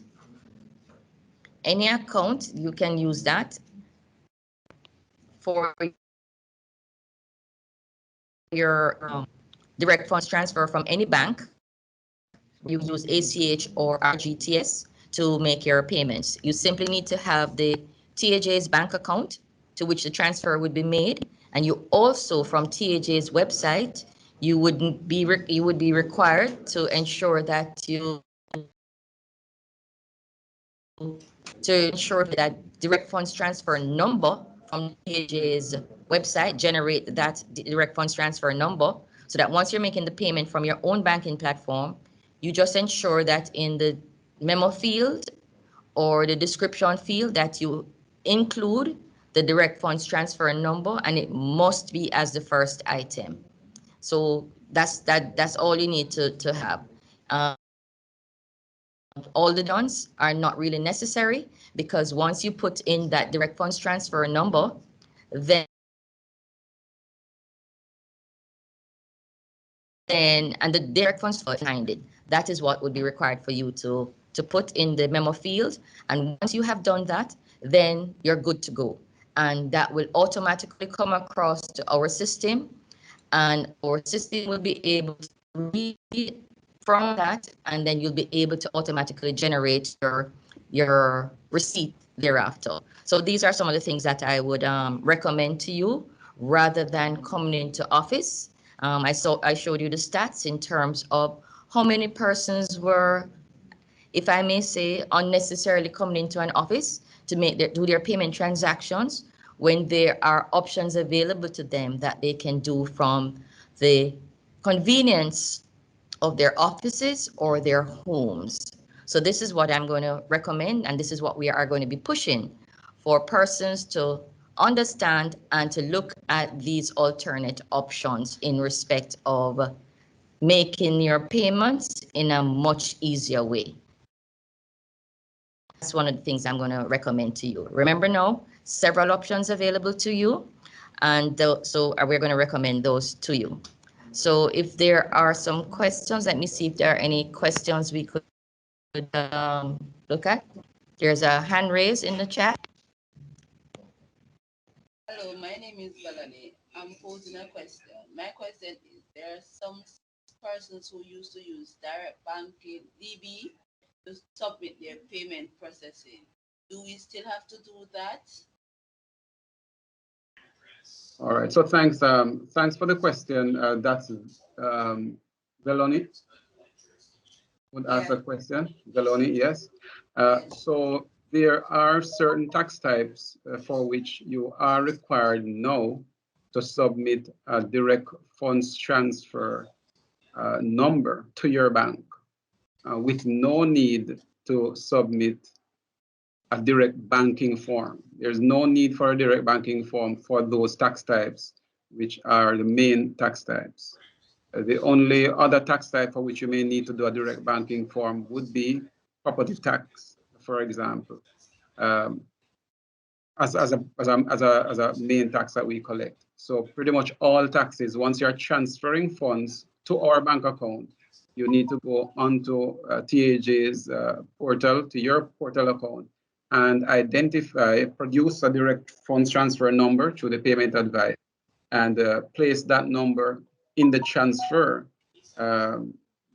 Any account, you can use that for your direct funds transfer from any bank. You use ACH or RGTS to make your payments. You simply need to have the TAJ's bank account to which the transfer would be made, and you also, from TAJ's website, you would be required to ensure that that direct funds transfer number from TAJ's website, generate that direct funds transfer number, so that once you're making the payment from your own banking platform, you just ensure that in the memo field or the description field that you include the direct funds transfer number, and it must be as the first item. So that's all you need to have. All the dons are not really necessary, because once you put in that direct funds transfer number, then and the direct funds behind it, that is what would be required for you to put in the memo field. And once you have done that, then you're good to go, and that will automatically come across to our system, and our system will be able to read from that, and then you'll be able to automatically generate your receipt thereafter. So these are some of the things that I would recommend to you rather than coming into office. I showed you the stats in terms of how many persons were, if I may say, unnecessarily coming into an office to do their payment transactions when there are options available to them that they can do from the convenience of their offices or their homes. So this is what I'm going to recommend, and this is what we are going to be pushing for persons to understand and to look at these alternate options in respect of making your payments in a much easier way. That's one of the things I'm going to recommend to you. Remember now, several options available to you, and so we're going to recommend those to you. So if there are some questions, let me see if there are any questions we could look at. There's a hand raised in the chat. Hello, my name is Melanie. I'm posing a question. My question is, there are some persons who used to use direct banking, DB, to submit their payment processing. Do we still have to do that? All right, so thanks for the question. That's Veloni would ask a question. Veloni, yes. So there are certain tax types for which you are required now to submit a direct funds transfer number to your bank with no need to submit a direct banking form. There's no need for a direct banking form for those tax types, which are the main tax types. The only other tax type for which you may need to do a direct banking form would be property tax, for example, as a main tax that we collect. So pretty much all taxes, once you're transferring funds to our bank account, you need to go onto TAJ's portal, to your portal account, and produce a direct funds transfer number through the payment advice, and place that number in the transfer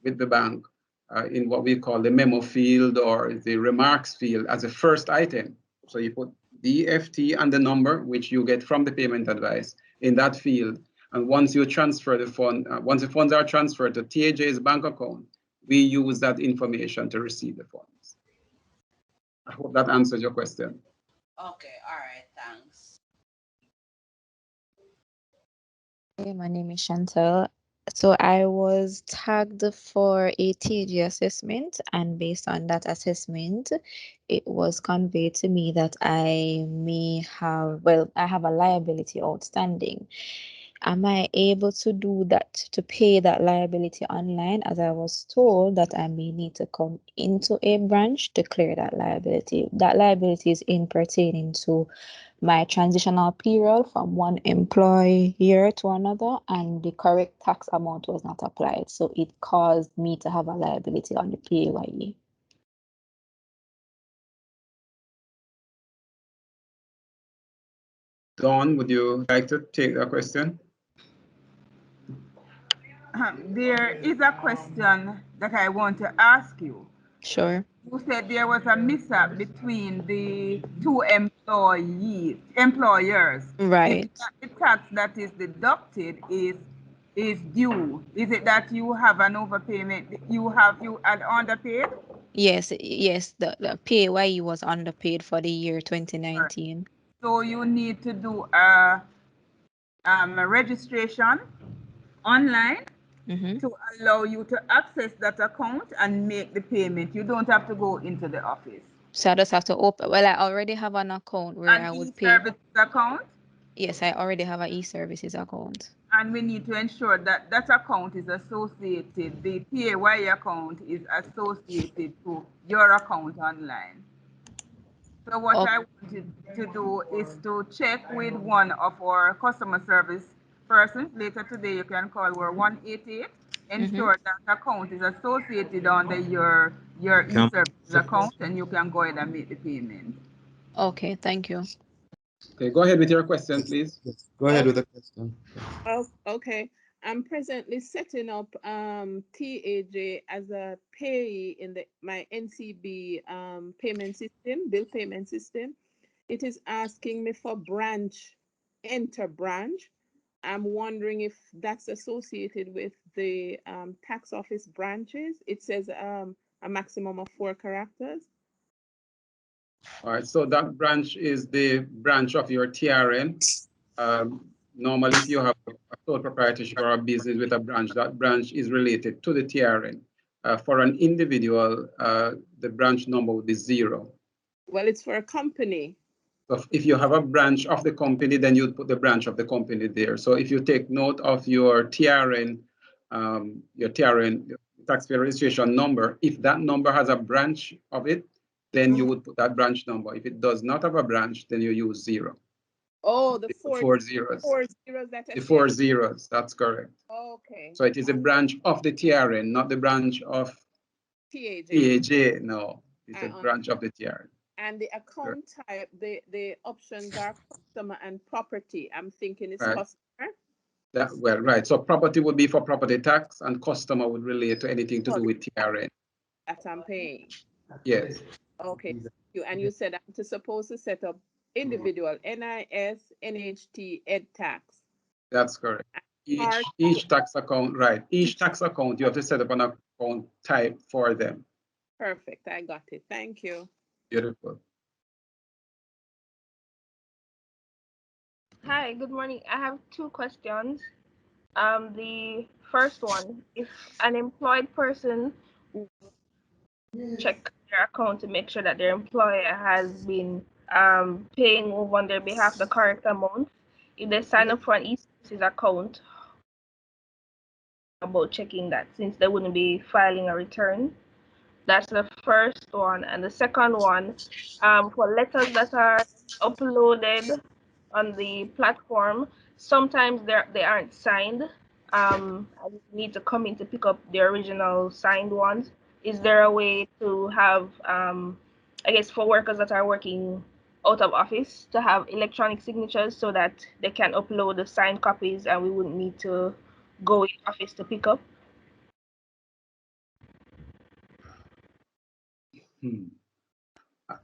with the bank in what we call the memo field or the remarks field as a first item. So you put DFT and the number, which you get from the payment advice, in that field. And once you transfer the fund, once the funds are transferred to TAJ's bank account, we use that information to receive the funds. I hope that answers your question. Okay, all right, thanks. Hey, my name is Chantal. So I was tagged for a TAJ assessment, and based on that assessment, it was conveyed to me that I may have, well, I have a liability outstanding. Am I able to do that, to pay that liability online, as I was told that I may need to come into a branch to clear that liability? That liability is in pertaining to my transitional period from one employer to another, and the correct tax amount was not applied. So it caused me to have a liability on the PAYE. Dawn, would you like to take that question? There is a question that I want to ask you. Sure. You said there was a mishap between the two employers. Right. The tax that is deducted is due. Is it that you have an overpayment? You had underpaid? Yes, the PAYE was underpaid for the year 2019. So you need to do a registration online to allow you to access that account and make the payment. You don't have to go into the office. So I just have to open, well, I already have an account where I would pay. E-services account? Yes, I already have an e-services account. And we need to ensure that that account is associated, the PAYE account is associated to your account online. So what I wanted to do is to check with one of our customer service persons. Later today, you can call our 188. Ensure that account is associated under your e-services account, and you can go ahead and make the payment. Okay, thank you. Okay, go ahead with your question, please. Yes, go ahead with the question. Oh, okay. I'm presently setting up TAJ as a payee in my NCB payment system, bill payment system. It is asking me for enter branch. I'm wondering if that's associated with the tax office branches. It says a maximum of 4 characters. All right, so that branch is the branch of your TRN. Normally, if you have a sole proprietorship or a business with a branch, that branch is related to the TRN. For an individual, the branch number would be 0. Well, it's for a company. So if you have a branch of the company, then you'd put the branch of the company there. So if you take note of your TRN taxpayer registration number, if that number has a branch of it, then you would put that branch number. If it does not have a branch, then you use 0. Oh, the four zeros. 4 zeros that The 4 zeros, that's correct. Okay. So it is a branch of the TRN, not the branch of TAJ. No, it's a branch of the TRN. And the account type, the options are customer and property. I'm thinking it's Right. customer. Right. So property would be for property tax, and customer would relate to anything to do with TRN. That I'm paying. Yes. Okay. And you said I'm supposed to set up individual NIS, NHT, Ed tax. That's correct. Each tax account, right? Each tax account, you have to set up an account type for them. Perfect. I got it. Thank you. Beautiful. Hi, good morning. I have 2 questions. The first one, if an employed person check their account to make sure that their employer has been paying over on their behalf the correct amount, if they sign up for an e-services account, about checking that since they wouldn't be filing a return. That's the first one. And the second one, for letters that are uploaded on the platform, sometimes they aren't signed. I need to come in to pick up the original signed ones. Is there a way to have, I guess, for workers that are working out of office to have electronic signatures so that they can upload the signed copies and we wouldn't need to go in office to pick up?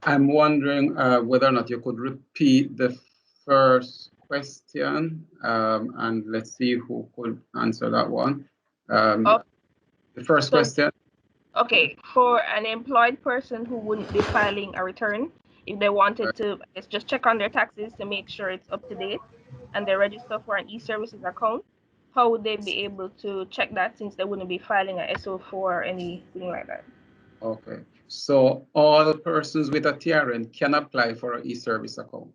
I'm wondering whether or not you could repeat the first question, and let's see who could answer that one. The first question. Okay, for an employed person who wouldn't be filing a return, if they wanted to, I guess, just check on their taxes to make sure it's up to date and they register for an e-services account, how would they be able to check that since they wouldn't be filing a SO4 or anything like that? Okay, so all persons with a TRN can apply for an e-service account,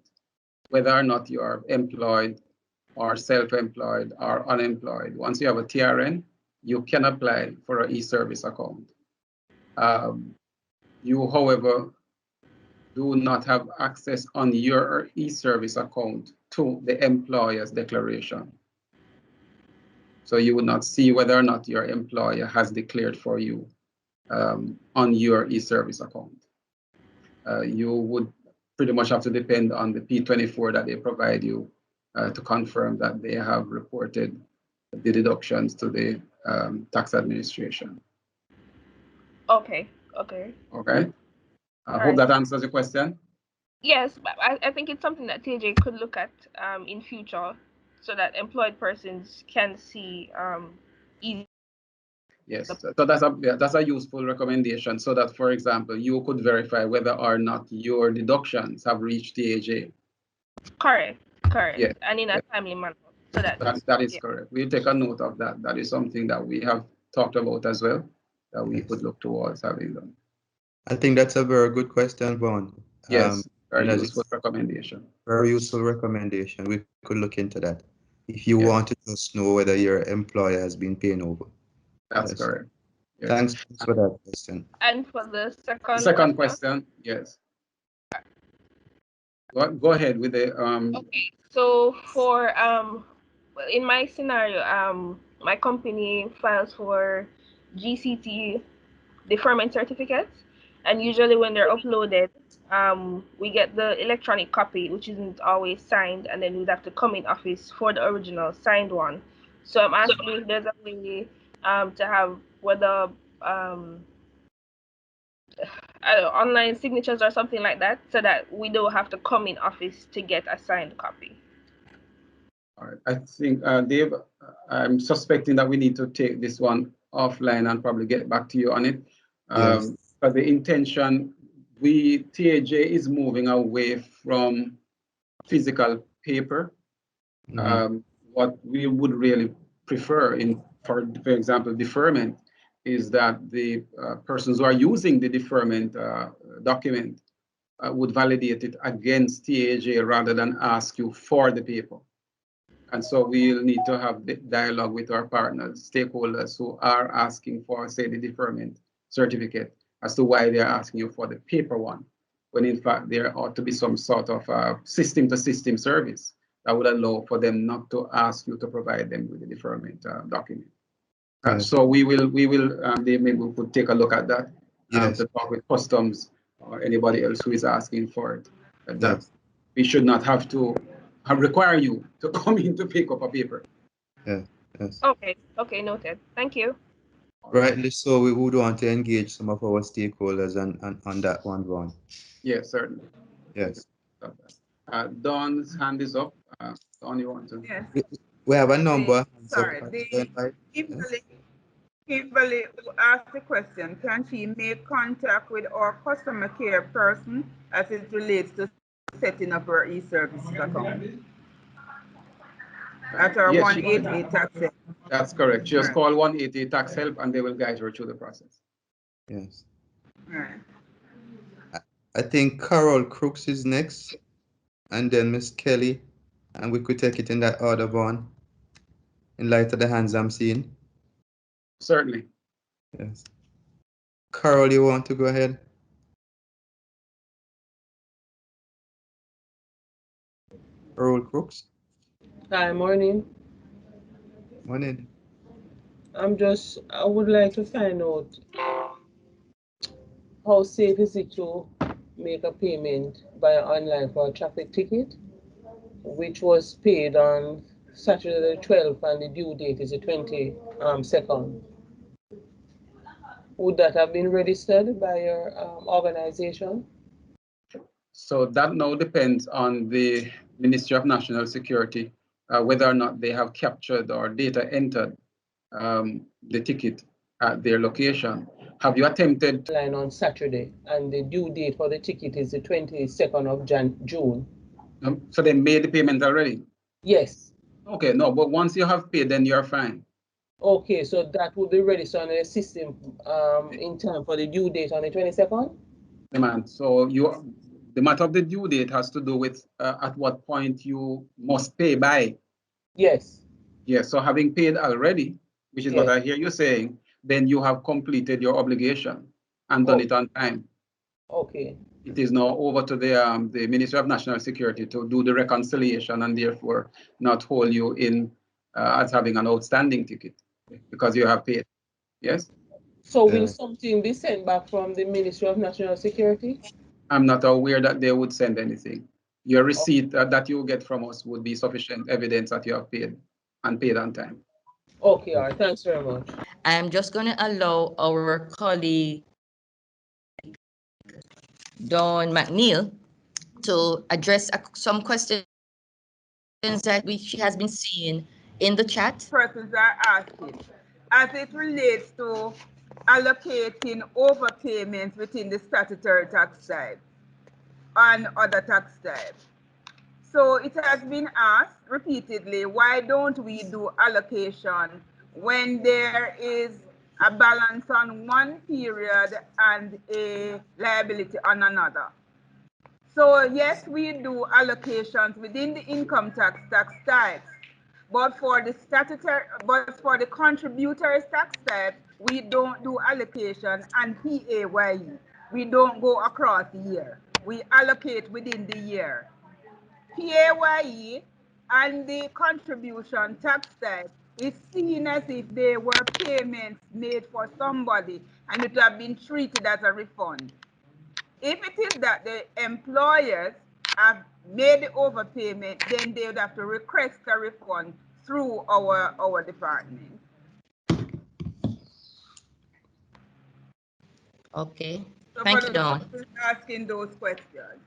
whether or not you are employed or self-employed or unemployed. Once you have a TRN, you can apply for an e-service account. You, however, do not have access on your e-service account to the employer's declaration. So you would not see whether or not your employer has declared for you on your e-service account. You would pretty much have to depend on the P24 that they provide you to confirm that they have reported the deductions to the tax administration. Okay. Okay. I hope that answers the question. Yes, but I think it's something that TJ could look at in future so that employed persons can see easy. Yes, so that's a useful recommendation so that, for example, you could verify whether or not your deductions have reached TAJ. Correct. Yeah. And in a timely manner. So that is correct. We'll take a note of that. That is something that we have talked about as well, that we could look towards having done. I think that's a very good question, Vaughn. Yes, very useful recommendation. Very useful recommendation. We could look into that. If you want to just know whether your employer has been paying over. That's correct. Yes. Thanks for that question. And for the second question, yes. Go ahead with the Okay, so for in my scenario, my company files for GCT deferment certificates, and usually when they're uploaded, we get the electronic copy, which isn't always signed, and then we'd have to come in office for the original signed one. So I'm asking if there's a way to have whether online signatures or something like that, so that we don't have to come in office to get a signed copy. All right. I think, Dave, I'm suspecting that we need to take this one offline and probably get back to you on it. Yes. But the intention, TAJ is moving away from physical paper. What we would really prefer for example, deferment, is that the persons who are using the deferment document would validate it against TAJ rather than ask you for the paper. And so we'll need to have the dialogue with our partners, stakeholders who are asking for, say, the deferment certificate, as to why they're asking you for the paper one, when in fact there ought to be some sort of system-to-system service that would allow for them not to ask you to provide them with the deferment document. So we will, maybe we could take a look at that to talk with customs or anybody else who is asking for it. That we should not have to require you to come in to pick up a paper. Yeah. Yes. Okay, noted. Thank you. Rightly so, we would want to engage some of our stakeholders on that one, Vaughn. Yes, certainly. Yes. Dawn's hand is up. Dawn, you want to? Yes. We have a number. Sorry, Kimberly who asked the question, can she make contact with our customer care person as it relates to setting up her e-services account? At our Yes, 188 tax help. That's correct. Just call 188 tax help and they will guide her through the process. Yes. Right. I think Carol Crooks is next, and then Miss Kelly, and we could take it in that order, Vaughn, in light of the hands I'm seeing. Certainly. Yes. Carol, you want to go ahead? Carol Crooks? Hi, morning. Morning. I would like to find out how safe is it to make a payment via online for a traffic ticket, which was paid on Saturday the 12th and the due date is the 22nd. Would that have been registered by your organization? So that now depends on the Ministry of National Security, whether or not they have captured or data entered the ticket at their location. Have you attempted line on Saturday and the due date for the ticket is the 22nd of June? So they made the payment already? Yes. Okay, no, but once you have paid, then you're fine. Okay, so that will be registered on the system in time for the due date on the 22nd? Man, so the matter of the due date has to do with at what point you must pay by. Yes. Yes, so having paid already, which is what I hear you saying, then you have completed your obligation and done it on time. Okay. It is now over to the Ministry of National Security to do the reconciliation and therefore not hold you in as having an outstanding ticket because you have paid. Yes? So will something be sent back from the Ministry of National Security? I'm not aware that they would send anything. Your receipt that you get from us would be sufficient evidence that you have paid and paid on time. Okay, all right. Thanks very much. I'm just going to allow our colleague, Dawn McNeil, to address some questions that she has been seeing in the chat. Persons are asking, as it relates to allocating overpayments within the statutory tax type and other tax types. So it has been asked repeatedly, why don't we do allocation when there is a balance on one period and a liability on another? So yes, we do allocations within the income tax types, but for the contributors tax type, we don't do allocation and PAYE. We don't go across the year. We allocate within the year. PAYE and the contribution tax type is seen as if they were payments made for somebody and it would have been treated as a refund. If it is that the employers have made the overpayment, then they would have to request a refund through our department. Okay. So Thank you, for the Dawn. person asking those questions.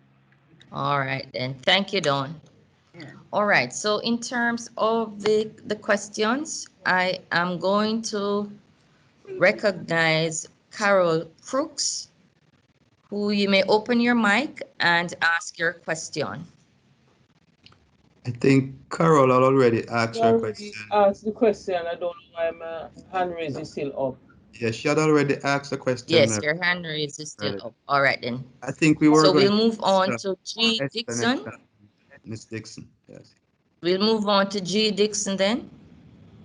All right, then. Thank you, Dawn. Yeah. All right. So in terms of the questions, I am going to recognize Carol Crooks, who you may open your mic and ask your question. I think Carol had already asked You her already question. asked the question. I don't know why my hand raise is still up. Yeah, she had already asked the question. Yes, your hand raise is still Right. up. All right, then. I think we were So going we'll move on to to G. explanation, Dixon. Miss Dixon. Yes. We'll move on to G. Dixon then.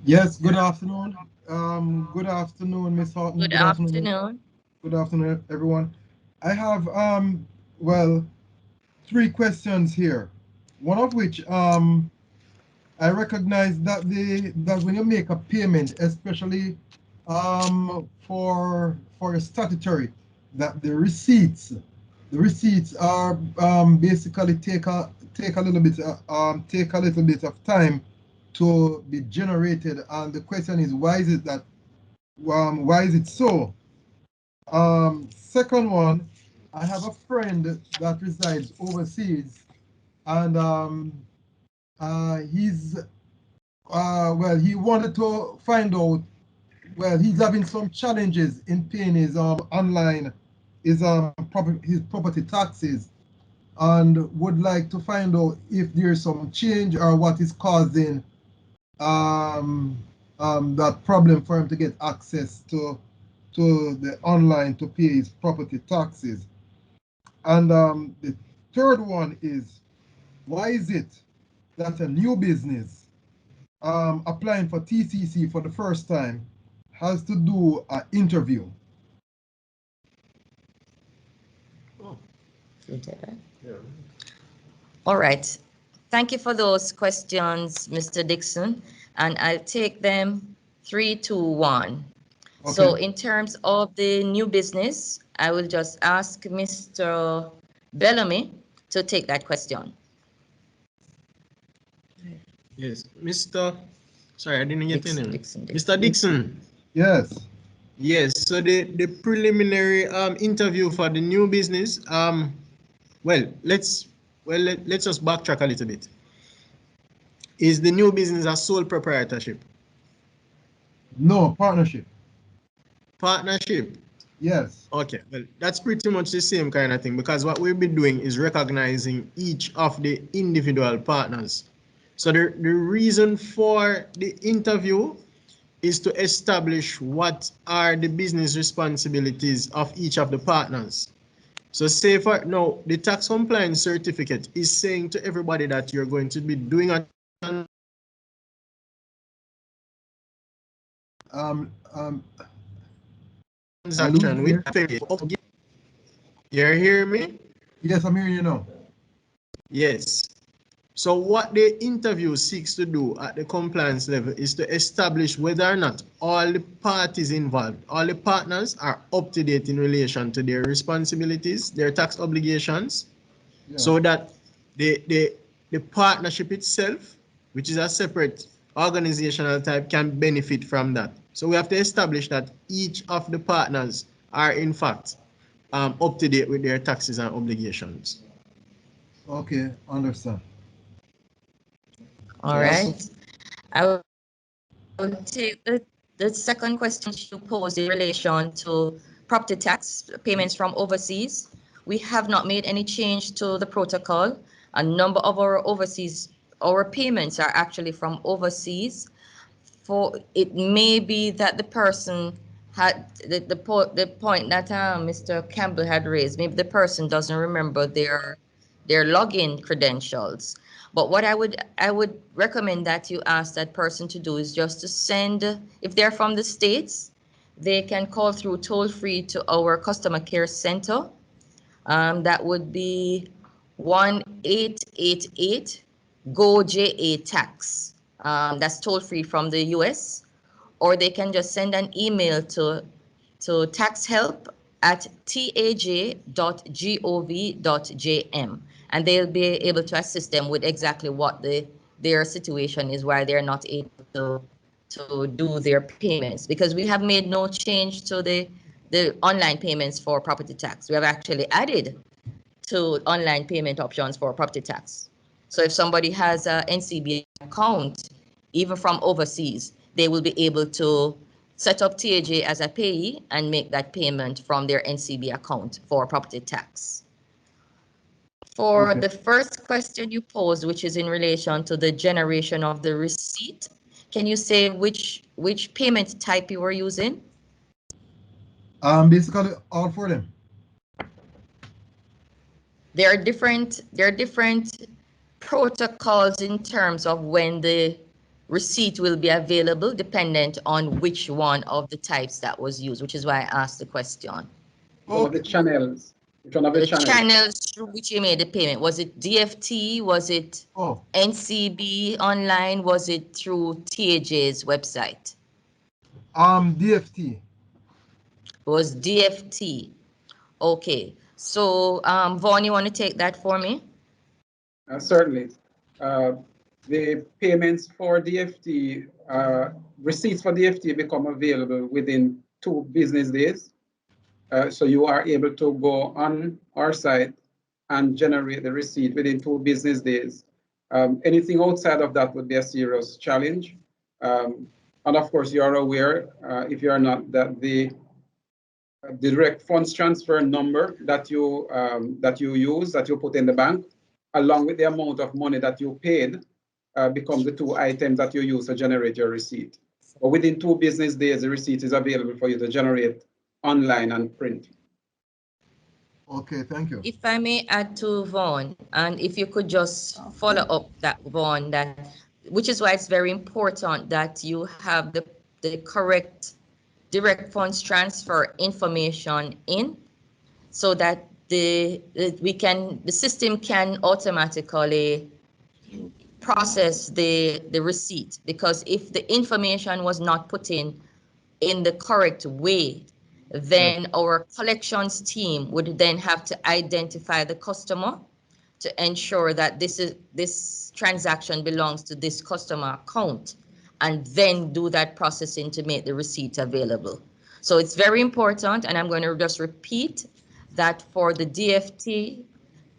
Yes, good afternoon. Good afternoon, Miss Horton. Good Good afternoon. afternoon. Good afternoon, everyone. I have well, three questions here. One of which I recognize that that when you make a payment, especially for a statutory, that the receipts are basically take a little bit of time to be generated. And the question is, why is it that why is it so? Second one, I have a friend that resides overseas, and he's well, he wanted to find out. Well, he's having some challenges in paying his online his property taxes, and would like to find out if there's some change or what is causing that problem for him to get access to the online to pay his property taxes. And the third one is, why is it that a new business applying for TCC for the first time has to do an interview? All right. Thank you for those questions, Mr. Dixon. And I'll take them 3, 2, 1. Okay. So in terms of the new business, I will just ask Mr. Bellamy to take that question. Yes, sorry, I didn't get Dixon, your name. Dixon. Mr. Dixon. Yes. Yes, so the preliminary interview for the new business, let's just backtrack a little bit. Is the new business a sole proprietorship? No, partnership. Partnership? Yes. Okay, well, that's pretty much the same kind of thing, because what we'll be doing is recognizing each of the individual partners. So the reason for the interview is to establish what are the business responsibilities of each of the partners. So say for now, the tax compliance certificate is saying to everybody that you're going to be doing a transaction with payee. You hear me? Yes, I'm hearing you now. Yes. So what the interview seeks to do at the compliance level is to establish whether or not all the parties involved, all the partners are up to date in relation to their responsibilities, their tax obligations, so that the partnership itself, which is a separate organizational type, can benefit from that. So we have to establish that each of the partners are in fact up to date with their taxes and obligations. Okay, understand. All right. I will take the second question you posed in relation to property tax payments from overseas. We have not made any change to the protocol. A number of our payments are actually from overseas. For it may be that the person had the point that Mr. Campbell had raised. Maybe the person doesn't remember their login credentials. But what I would recommend that you ask that person to do is just to send, if they're from the States, they can call through toll free to our customer care center. That would be 1-888-GO-JA-TAX. That's toll free from the US. Or they can just send an email to taxhelp@taj.gov.jm, and they'll be able to assist them with exactly what the their situation is, why they're not able to do their payments, because we have made no change to the online payments for property tax. We have actually added to online payment options for property tax. So if somebody has a NCB account, even from overseas, they will be able to set up TAJ as a payee and make that payment from their NCB account for property tax. For the first question you posed, which is in relation to the generation of the receipt, can you say which payment type you were using? Basically all for them. There are different protocols in terms of when the receipt will be available, dependent on which one of the types that was used, which is why I asked the question. One of the channels. One of the channels through which you made the payment. Was it DFT? Was it NCB online? Was it through TAJ's website? DFT. It was DFT. Okay. So, Vaughn, you want to take that for me? Certainly. The payments for DFT, receipts for DFT become available within 2 business days. So you are able to go on our site and generate the receipt within 2 business days. Anything outside of that would be a serious challenge. And of course, you are aware, if you are not, that the direct funds transfer number that you use, that you put in the bank, along with the amount of money that you paid, becomes the 2 items that you use to generate your receipt. But within 2 business days, the receipt is available for you to generate online and print. Okay, thank you. If I may add to Vaughn, and if you could just follow up that, Vaughn, that which is why it's very important that you have the correct direct funds transfer information in, so that the system can automatically process the receipt. Because if the information was not put in the correct way, then our collections team would then have to identify the customer to ensure that this transaction belongs to this customer account, and then do that processing to make the receipt available. So it's very important, and I'm going to just repeat that for the DFT,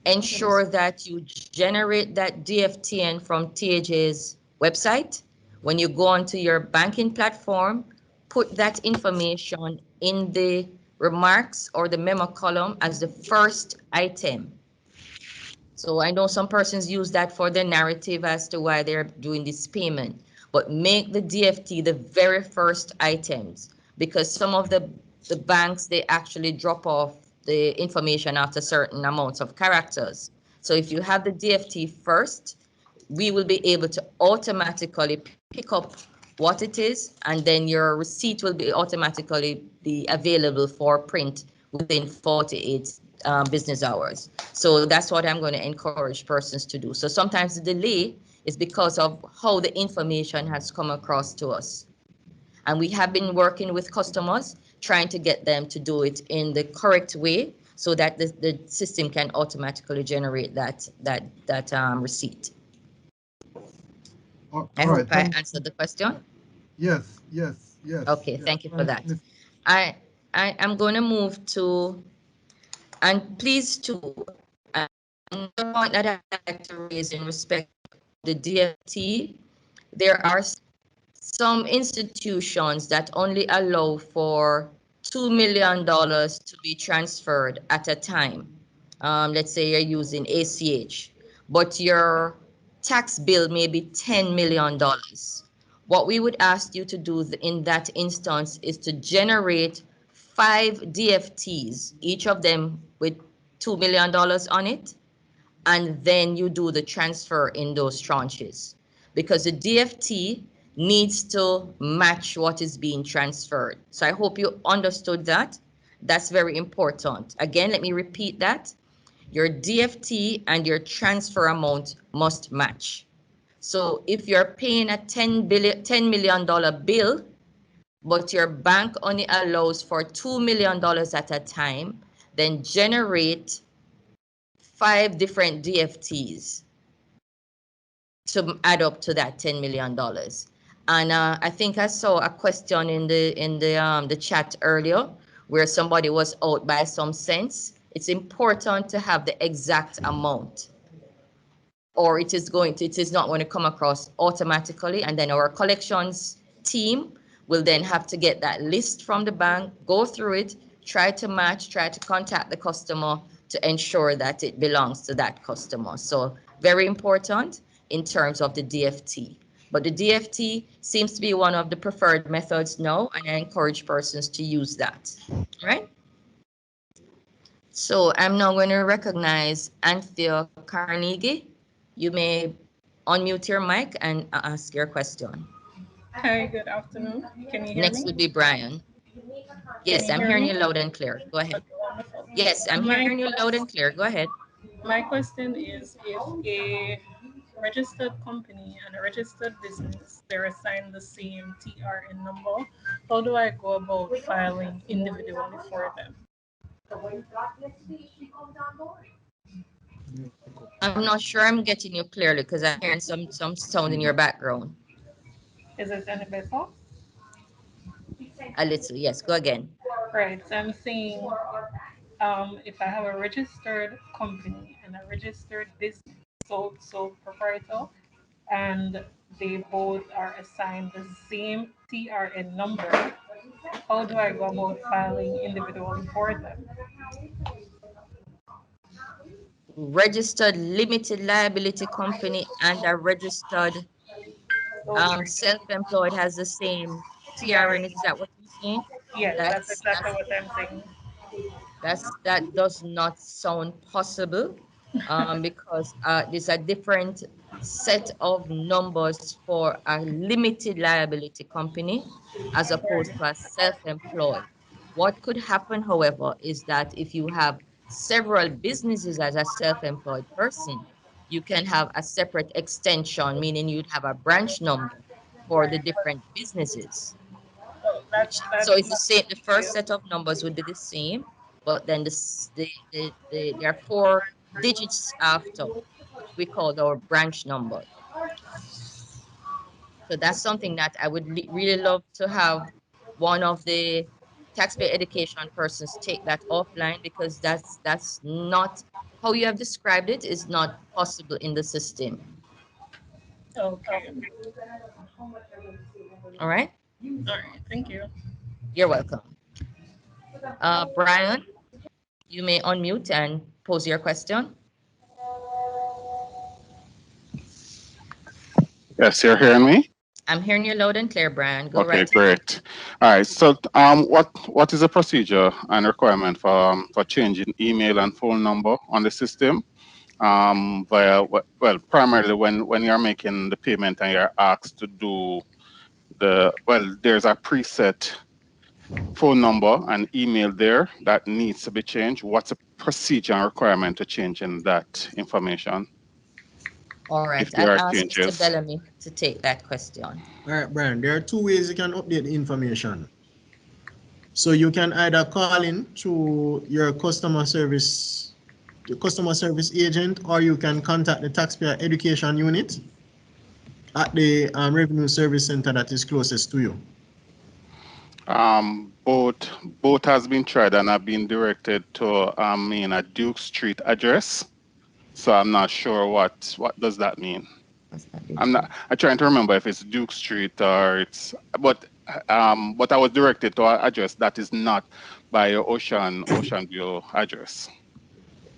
ensure that you generate that DFTN from TAJ's website. When you go onto your banking platform, put that information in the remarks or the memo column as the first item. So I know some persons use that for their narrative as to why they're doing this payment, but make the DFT the very first items, because some of the banks, they actually drop off the information after certain amounts of characters. So if you have the DFT first, we will be able to automatically pick up what it is, and then your receipt will be automatically be available for print within 48 business hours. So that's what I'm going to encourage persons to do. So sometimes the delay is because of how the information has come across to us. And we have been working with customers, trying to get them to do it in the correct way, so that the system can automatically generate that receipt. I hope I answered the question. Yes. Okay, thank you for that. I am going to move to, and please too, another point that I'd like to raise in respect to the DFT, there are some institutions that only allow for $2 million to be transferred at a time. Let's say you're using ACH, but your tax bill may be $10 million. What we would ask you to do in that instance is to generate 5 DFTs, each of them with $2 million on it, and then you do the transfer in those tranches, because the DFT needs to match what is being transferred. So I hope you understood that. That's very important. Again, let me repeat that. Your DFT and your transfer amount must match. So if you're paying a $10 million bill, but your bank only allows for $2 million at a time, then generate 5 different DFTs. to add up to that $10 million. And I think I saw a question in the chat earlier where somebody was out by some cents. It's important to have the exact amount, or it is not going to come across automatically, and then our collections team will then have to get that list from the bank, go through it, try to match, try to contact the customer to ensure that it belongs to that customer. So very important in terms of the DFT. But the DFT seems to be one of the preferred methods now, and I encourage persons to use that, right? So I'm now going to recognize Anthea Carnegie. You may unmute your mic and ask your question. Hi, good afternoon. Can you hear Next me? would be Brian. Yes, I'm hearing you loud and clear. Go ahead. Okay, wonderful. Yes, I'm hearing you loud and clear. Go ahead. My question is, if a registered company and a registered business, they're assigned the same TRN number, how do I go about filing individually for them? I'm not sure I'm getting you clearly because I'm hearing some sound in your background. Is it any better? A little, yes. Go again. Right, so I'm saying if I have a registered company and a registered business, sole proprietor, and they both are assigned the same TRN number, how do I go about filing individually for them? Registered limited liability company and a registered self-employed has the same TRN. Is that what you're saying? Yes, that's exactly what I'm saying. That does not sound possible because there's a different set of numbers for a limited liability company as opposed to a self-employed. What could happen, however, is that if you have several businesses as a self-employed person, you can have a separate extension, meaning you'd have a branch number for the different businesses. So it's the same. The first set of numbers would be the same, but then there are 4 digits after, which we call our branch number. So that's something that I would really love to have one of the taxpayer education persons take that offline, because that's not how you have described it is not possible in the system. Okay. All right. All right. Thank you. You're welcome. Brian, you may unmute and pose your question. Yes, you're hearing me? I'm hearing you loud and clear, Brian. Go Okay, right great. All right. So, what is the procedure and requirement for changing email and phone number on the system? Primarily when you're making the payment and you're asked to do there's a preset phone number and email there that needs to be changed. What's the procedure and requirement to changing that information? All right, if there I'll are ask changes. Mr. Bellamy to take that question. All right, Brian, there are 2 ways you can update the information. So you can either call in to your customer service agent, or you can contact the taxpayer education unit at the revenue service center that is closest to you. Both has been tried and have been directed to a Duke Street address. So I'm not sure what does that mean. I'm trying to remember if it's Duke Street or it's but I was directed to an address that is not by your Ocean View address.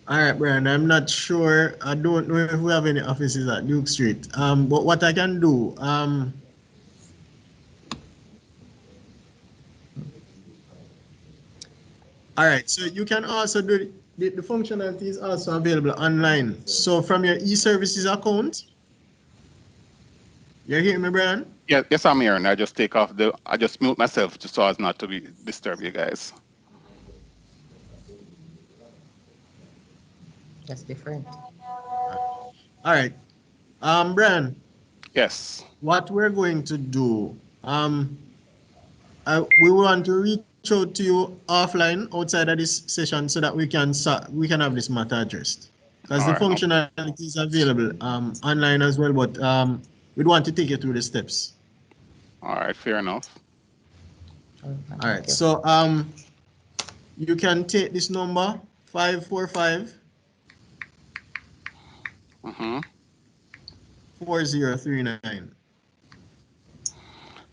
All right, Brian, I'm not sure. I don't know if we have any offices at Duke Street. But what I can do, all right, so you can also do the functionality is also available online. So from your e-services account, you're hearing me, Brian? Yes, I'm hearing. I just mute myself just so as not to disturb you guys. That's different. All right. Brian. Yes. What we're going to do, we want to reach out to you offline outside of this session so that we can have this matter addressed. because the All right, no, functionality is available online as well, but we'd want to take you through the steps. all right, fair enough. All right, so you can take this number 545 Mm-hmm. 4039. So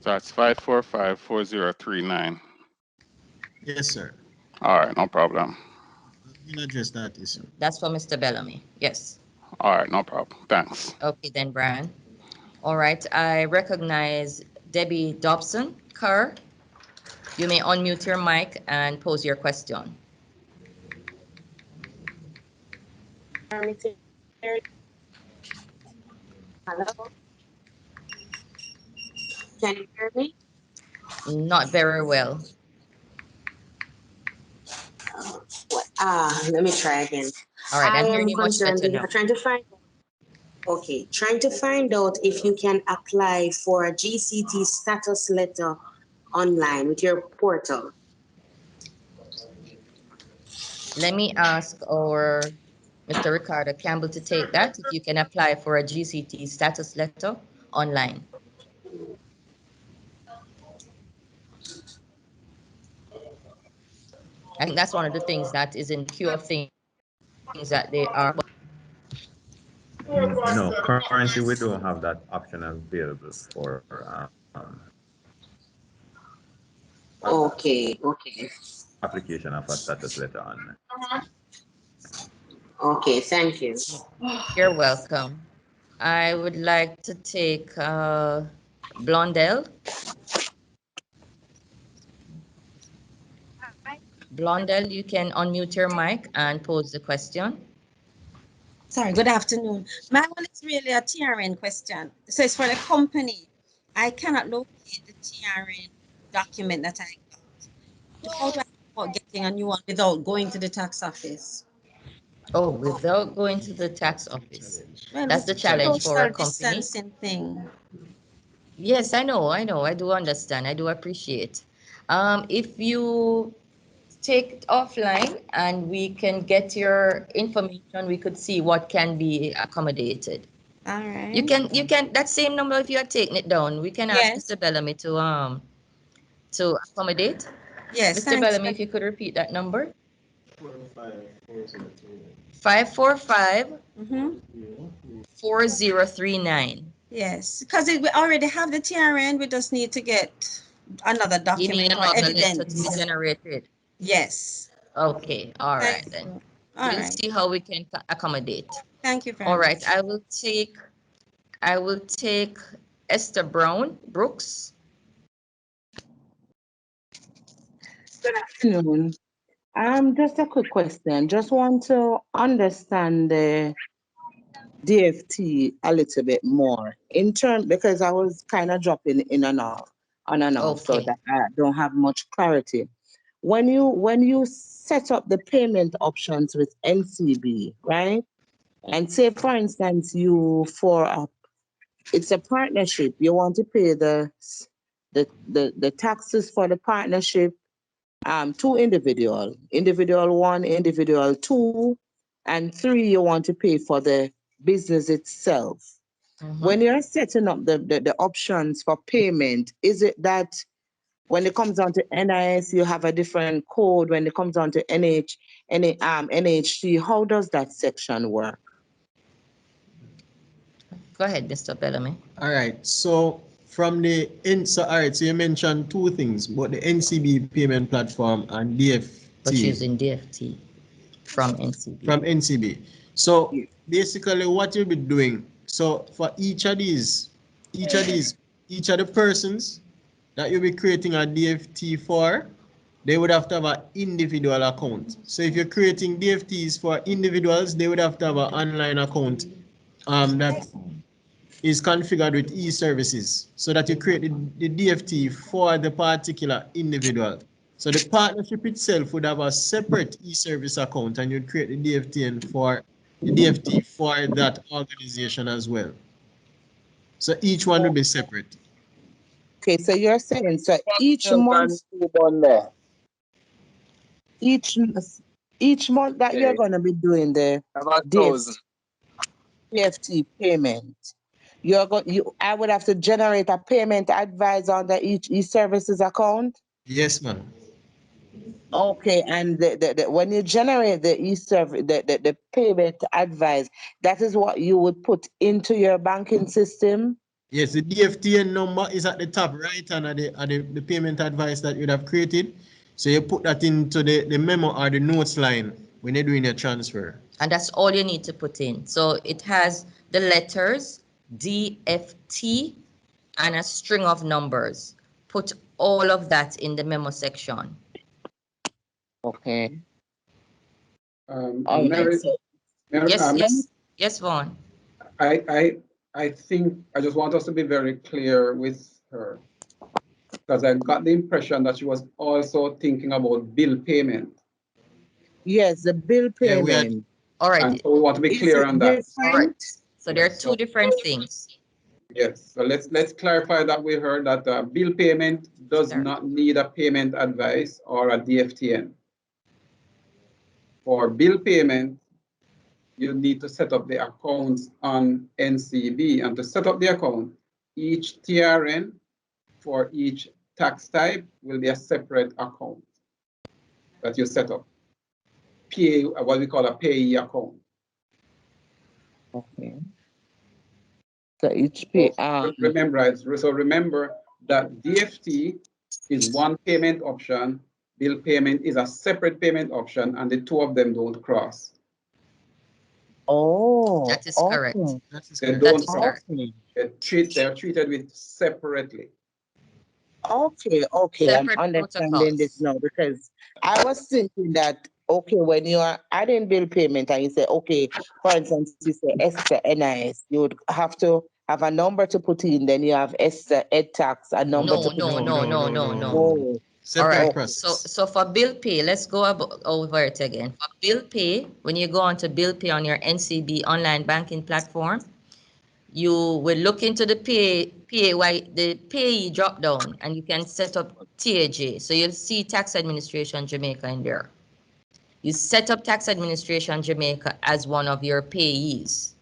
that's 5454039. Yes, sir. All right, no problem. We'll address that issue. That's for Mr. Bellamy. Yes. All right, no problem. Thanks. Okay, then, Brian. All right. I recognize Debbie Dobson Kerr. You may unmute your mic and pose your question. Hello? Can you hear me? Not very well. Let me try again. All right, I I'm hearing am you much concerned better we now. are trying to find trying to find out if you can apply for a GCT status letter online with your portal. Let me ask our Mr. Ricardo Campbell to take that, if you can apply for a GCT status letter online. I think that's one of the things that is in the queue of things that they are. No, currently we don't have that option available for Okay. application of a status letter online. Okay, thank you. You're welcome. I would like to take Blondell. Blondell, you can unmute your mic and pose the question. Sorry, good afternoon. My one is really a TRN question. So it's for the company. I cannot locate the TRN document that I got. How do I go about getting a new one without going to the tax office? Oh, without going to the tax office. Well, That's the it's a challenge for a social company. distancing thing. Yes, I know. I do understand. I do appreciate. If you take it offline and we can get your information, we could see what can be accommodated. All right. You can that same number, if you are taking it down, we can ask Yes. Mr. Bellamy to accommodate. Yes, Mr. thanks. Bellamy, if you could repeat that number. 545 4039. Yes, because we already have the TRN. We just need to get another You need document or another letter to be evidence. generated. Yes. Okay, all right Thank then. you. All We'll right. see how we can accommodate. Thank you very All right, much. I will take Esther Brown Brooks. Good afternoon. Just a quick question. Just want to understand the DFT a little bit more in term because I was kind of dropping in and out, on and off, so Okay. that I don't have much clarity. When you set up the payment options with NCB, right? And say for instance it's a partnership. You want to pay the taxes for the partnership to individual one, individual two, and three, you want to pay for the business itself. When you're setting up the options for payment, is it that when it comes down to NIS, you have a different code? When it comes down to NHC, how does that section work? Go ahead, Mr. Bellamy. All right. So from the so you mentioned two things, but the NCB payment platform and DFT. But using DFT from NCB. From NCB. So basically what you'll be doing, so for each of the persons that you'll be creating a DFT for, they would have to have an individual account. So if you're creating DFTs for individuals, they would have to have an online account that is configured with e-services, so that you create the DFT for the particular individual. So the partnership itself would have a separate e-service account, and you'd create the DFT for that organization as well. So each one will be separate. Okay, so you're saying so each month, each Each month that you're going to be doing the About 1,000. DFT payment, I would have to generate a payment advice on the each e-services account. Yes, ma'am. Okay, and when you generate the e-service, the payment advice, that is what you would put into your banking system. Yes, the DFTN number is at the top right hand of the payment advice that you'd have created. So you put that into the memo or the notes line when you're doing your transfer. And that's all you need to put in. So it has the letters DFT and a string of numbers. Put all of that in the memo section. Okay. Mary, Yes, Vaughn. I think I just want us to be very clear with her, because I got the impression that she was also thinking about bill payment. Yes, the bill payment. All right. And so we want to be clear on that. All right. So there are two different things. Yes, so let's clarify that we heard that bill payment does not need a payment advice or a DFTN. For bill payment, you need to set up the accounts on NCB, and to set up the account, each TRN for each tax type will be a separate account that you set up. What we call a payee account. Okay. So each pay. Remember that DFT is one payment option, bill payment is a separate payment option, and the two of them don't cross. Oh, that is correct. They don't cross. They're treated with separately. Okay, Separate I'm understanding this now, because I was thinking that, okay, when you are adding bill payment and you say, okay, for instance, you say Esther NIS, you would have to have a number to put in, then you have Esther Ed Tax, a number to put in. No. Oh, all right. So for bill pay, let's go over it again. For bill pay, when you go onto bill pay on your NCB online banking platform, you will look into the payee drop down, and you can set up TAJ. So you'll see Tax Administration Jamaica in there. You set up Tax Administration Jamaica as one of your payees.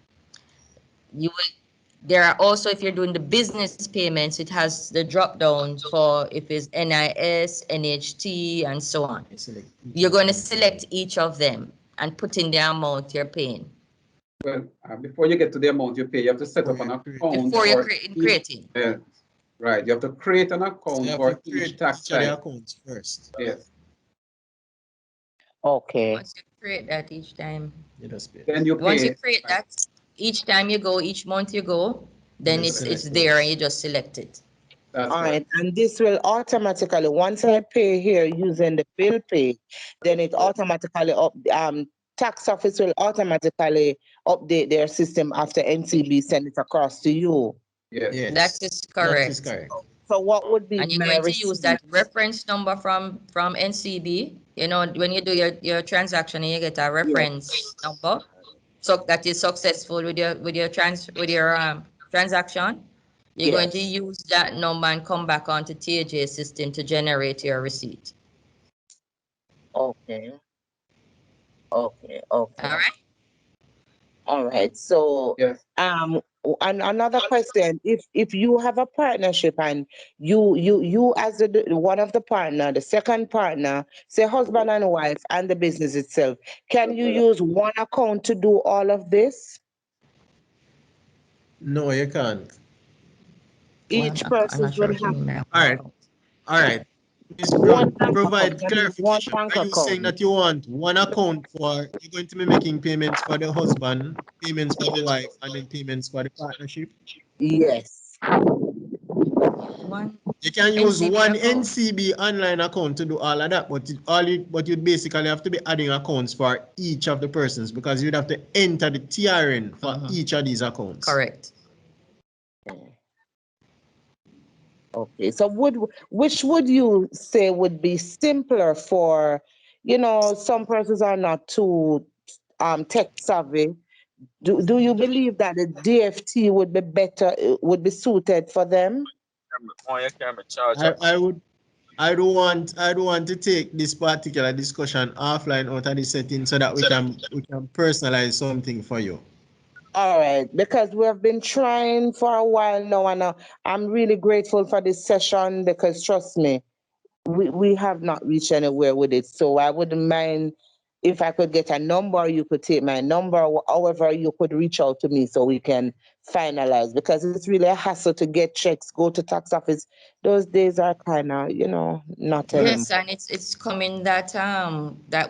There are also, if you're doing the business payments, it has the drop down for if it's NIS, NHT, and so on. You're going to select each of them and put in the amount you're paying. Well, before you get to the amount you pay, you have to set up an account. Before you're creating. Yeah, right. You have to create an account for each tax type. Accounts first. Yes. Okay. Once you create that each time, then you pay. Once you create that, each time you go, each month you go, then it's there and you just select it. That's all right, and this will automatically, once I pay here using the bill pay, then it automatically tax office will automatically update their system after NCB send it across to you. Yes. That is correct. That is correct. So what would be and you're going to use that reference number from NCB. You know, when you do your transaction and you get a reference number, so that is successful with your transaction. You're going to use that number and come back onto TAJ system to generate your receipt. Okay. All right. All right. So and another question: if you have a partnership and you as one of the partner, the second partner, say husband and wife, and the business itself, can you use one account to do all of this? No, you can't. Each person will have. All right. Ms. One Brown, provide clarification. bank Are you saying that you want one account for, you're going to be making payments for the husband, payments for the wife, and then payments for the partnership? Yes. You can use one NCB online account to do all of that, but you'd basically have to be adding accounts for each of the persons, because you'd have to enter the TRN for each of these accounts. Correct. Okay, so which would you say would be simpler for, some persons are not too tech savvy. Do you believe that the DFT would be better, would be suited for them? On your camera, charge up. I don't want to take this particular discussion offline out of the setting so that we can personalize something for you. All right, because we have been trying for a while now, and I'm really grateful for this session because trust me, we have not reached anywhere with it. So I wouldn't mind if I could get a number, you could take my number, however you could reach out to me so we can finalize, because it's really a hassle to get checks, go to tax office. Those days are kind of, not anymore. Yes, and it's coming that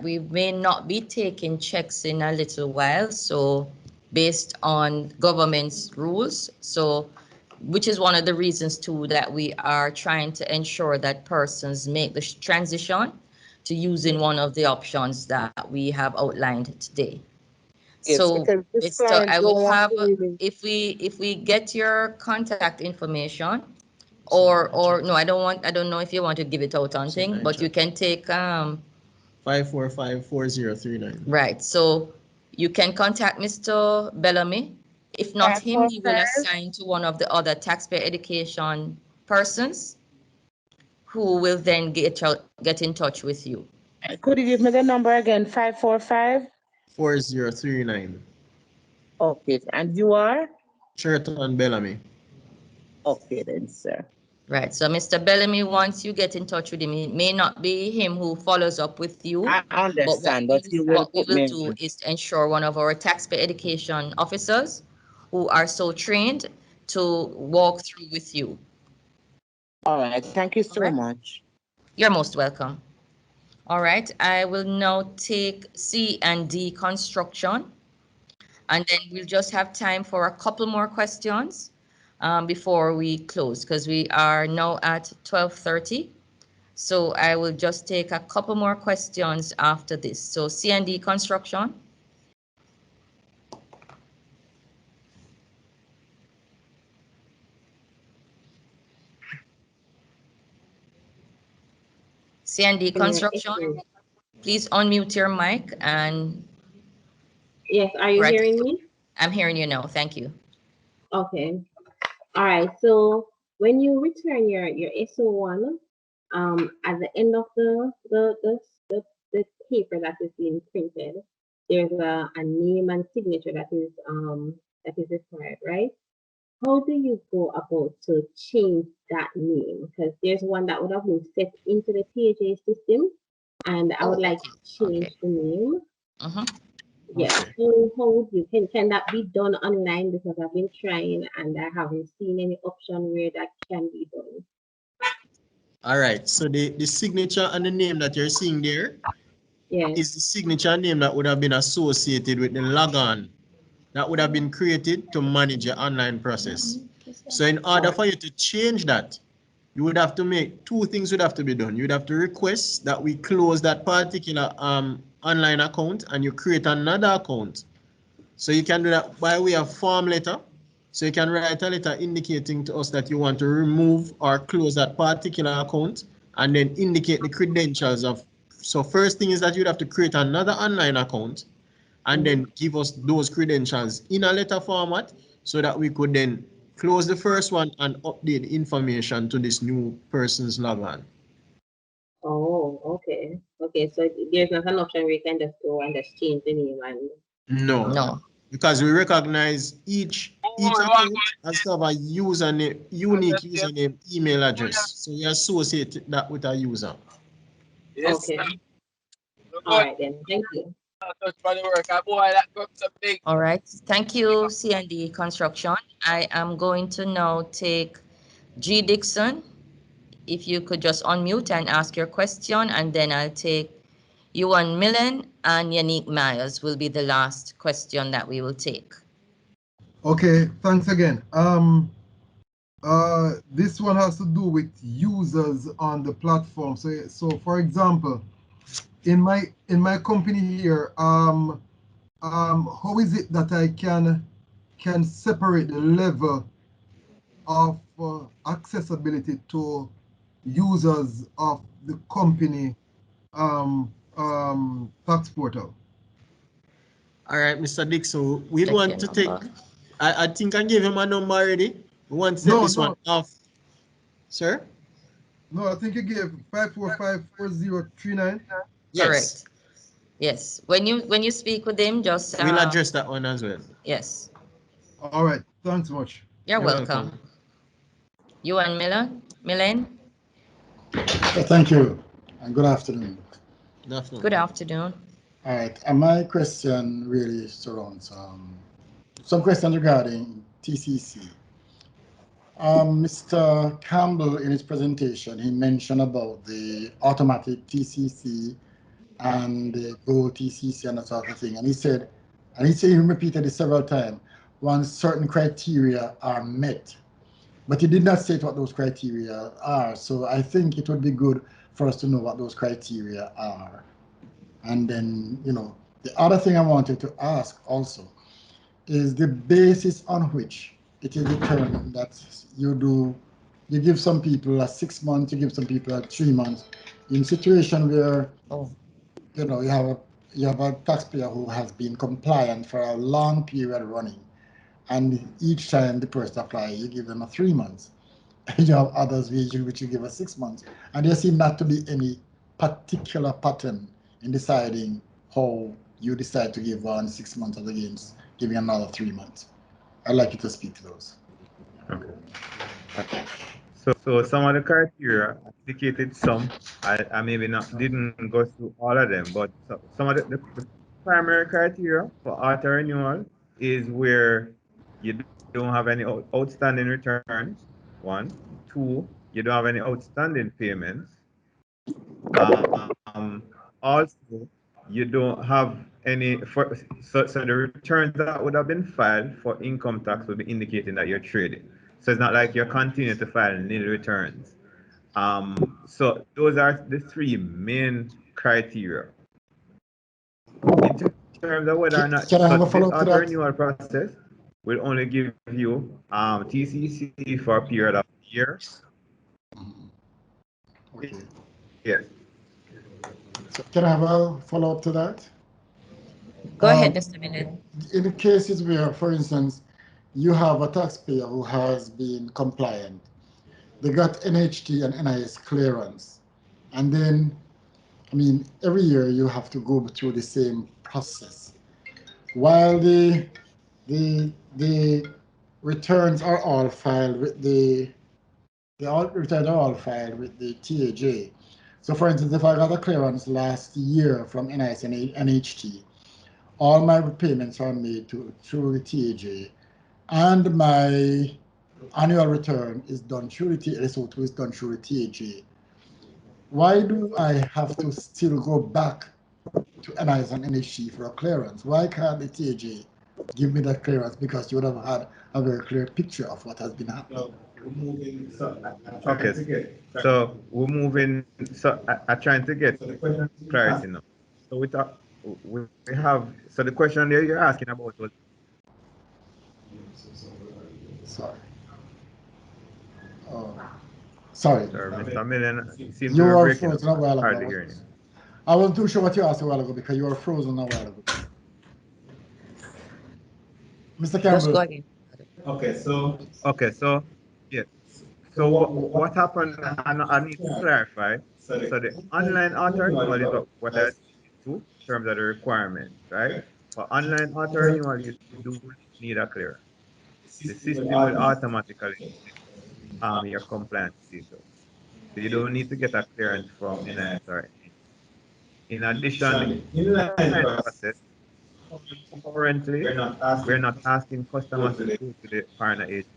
we may not be taking checks in a little while, so based on government's rules, so which is one of the reasons too that we are trying to ensure that persons make the transition to using one of the options that we have outlined today. Yes, So, because this Mr. client I don't will want have, to really. if we get your contact information, or no, I don't know if you want to give it out on thing, but you can take 5454039. right. So you can contact Mr. Bellamy. If not him, he will 545. assign to one of the other taxpayer education persons who will then get in touch with you. Could you give me the number again? 545. 4039. Okay, and you are? Sheraton Bellamy. Okay then, sir. Right. So Mr. Bellamy, once you get in touch with him, it may not be him who follows up with you, I but understand, but you will what we put will me do in. is ensure one of our taxpayer education officers who are so trained to walk through with you. All right, thank you All so right. much. You're most welcome. All right. I will now take C and D construction, and then we'll just have time for a couple more questions before we close, because we are now at 12:30. So I will just take a couple more questions after this. So C&D construction. C&D construction. Please unmute your mic and. Yes, are you right. hearing me? I'm hearing you now. Thank you. Okay. All right. So when you return your SO1, at the end of the paper that is being printed, there's a name and signature that is required, right? How do you go about to change that name? Because there's one that would have been set into the TAJ system, and I would like to change the name. Yeah. Okay. How would you can that be done online? Because I've been trying and I haven't seen any option where that can be done. All right. So the signature and the name that you're seeing there is the signature name that would have been associated with the logon that would have been created to manage your online process. So in order for you to change that, you would have to make two things would have to be done. You would have to request that we close that particular online account and you create another account. So you can do that by way of form letter. So you can write a letter indicating to us that you want to remove or close that particular account and then indicate the credentials of. So first thing is that you'd have to create another online account and then give us those credentials in a letter format so that we could then close the first one and update the information to this new person's logon. Oh, okay. Okay, so there's not an option where you can just go and just change the name and No, because we recognize each account has to have a username, unique username, email address. So we associate that with a user. Okay. All right then. Thank you. All right. Thank you, C&D construction. I am going to now take G Dixon. If you could just unmute and ask your question, and then I'll take Yuan Millen and Yannick Myers will be the last question that we will take. Okay, thanks again. This one has to do with users on the platform. So for example, in my company here, how is it that I can separate the level of accessibility to users of the company tax portal? All right, Mr. Dixon, we want to take, I think I gave him a number already. We want to take this one off. Sir? No, I think you gave 5454039. Yes. Correct. Yes. When you speak with him, just We'll address that one as well. yes. All right. Thanks much. You're You're welcome. welcome. You and Milan? Thank you, and good afternoon. Good afternoon. Good afternoon. All right, and my question really surrounds some questions regarding TCC. Mr. Campbell, in his presentation, he mentioned about the automatic TCC and the gold TCC and that sort of thing, and he repeated it several times. Once certain criteria are met, but he did not state what those criteria are. So I think it would be good for us to know what those criteria are. And then, the other thing I wanted to ask also is the basis on which it is determined that you give some people a 6 months, you give some people a 3 months. In situation where, you have a taxpayer who has been compliant for a long period running, and each time the person apply, you give them a 3 months. You have others which you give a 6 months, and there seem not to be any particular pattern in deciding how you decide to give one 6 months as against giving another 3 months. I'd like you to speak to those. Okay. So some of the criteria indicated some. I maybe not didn't go through all of them, but some of the primary criteria for auto renewal is where you don't have any outstanding returns. One, two, you don't have any outstanding payments. Also, you don't have any so the returns that would have been filed for income tax would be indicating that you're trading. So it's not like you're continuing to file nil returns. So those are the three main criteria. In terms of whether or not, Can I so have a this follow-up to auto that? renewal process will only give you TCC for a period of a year. Okay. Yes. So can I have a follow-up to that? Go ahead, Mr. Milan. In the cases where, for instance, you have a taxpayer who has been compliant, they got NHT and NIS clearance, and then, every year you have to go through the same process. While the returns are all filed with returns are all filed with the TAJ. So, for instance, if I got a clearance last year from NIS and NHT, all my payments are made through the TAJ, and my annual return is done through the TAJ, is done through the TAJ. Why do I have to still go back to NIS and NHT for a clearance? Why can't the TAJ give me that clearance? Because you would have had a very clear picture of what has been happening. Okay, so we're moving. So I'm trying to get clarity now. So we have. So the question there you're asking about was. Sorry. Sorry. Sorry, Mr. Millen, you seem to You be were breaking up. frozen a while Hardly ago. hearing you. I wasn't too sure what you asked a while ago because you were frozen a while ago. Mr. Just Campbell. go again. Okay, so yeah. So what happened? I need to clarify. So the online auto renewal is what I do in terms of the requirements, right? For online auto renewal, you do need a clearance. The system will automatically your compliance details. So you don't need to get a clearance from NIS or NHS. In addition, the inline process, currently, we're not asking customers to go to the partner agent.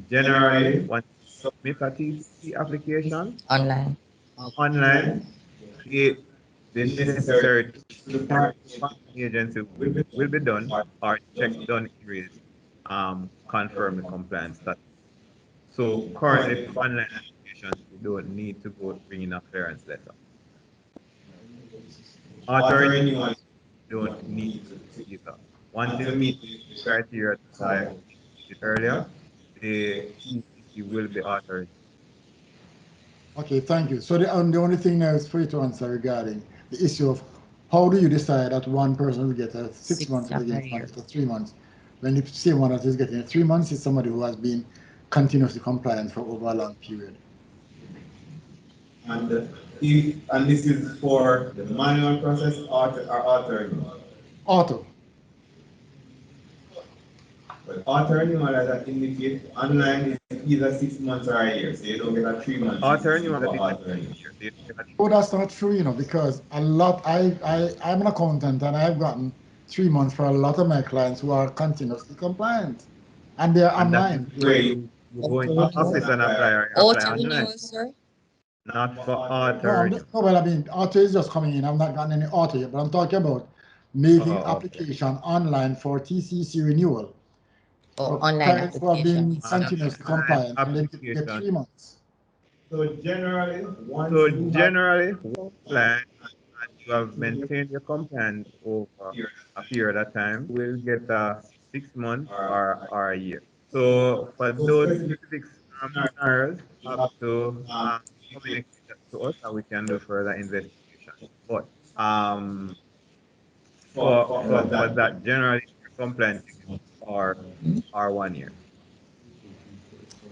Generally, once you submit a TCC application Online. online, the necessary check from the agency will be done, or checks done erased, confirm the compliance status. So currently for online applications, you don't need to go bring in a clearance letter. Auto renewal, you don't need to either. Once you meet the criteria that I stated earlier, the TCC will be authorized. Okay, thank you. So the only thing now is for you to answer regarding the issue of how do you decide that one person will get a 6 months against one for 3 months, when the same one that is getting 3 months is somebody who has been continuously compliant for over a long period. And this is for the manual process or auto renewal. Auto. But auto renewal, as I indicate, online is either 6 months or a year, so you don't get a 3 month. Auto renewal is auto renewal. Oh, that's not true, because I'm an accountant and I've gotten 3 months for a lot of my clients who are continuously compliant. And they're online. Where you go into office and apply Auto online. renewal, sir? Not for auto No, renewal. no, well, I mean, auto is just coming in. I've not gotten any auto yet, but I'm talking about making okay. application online for TCC renewal. Or For online clients who have been applications. continuously compliant, and they get 3 months. So generally, one client and you have maintained your compliance over a period of time, you will get a 6 month or a year. So for those specific scenarios, you have to communicate that to us and we can do further investigation. But for that, generally compliance are 1 year.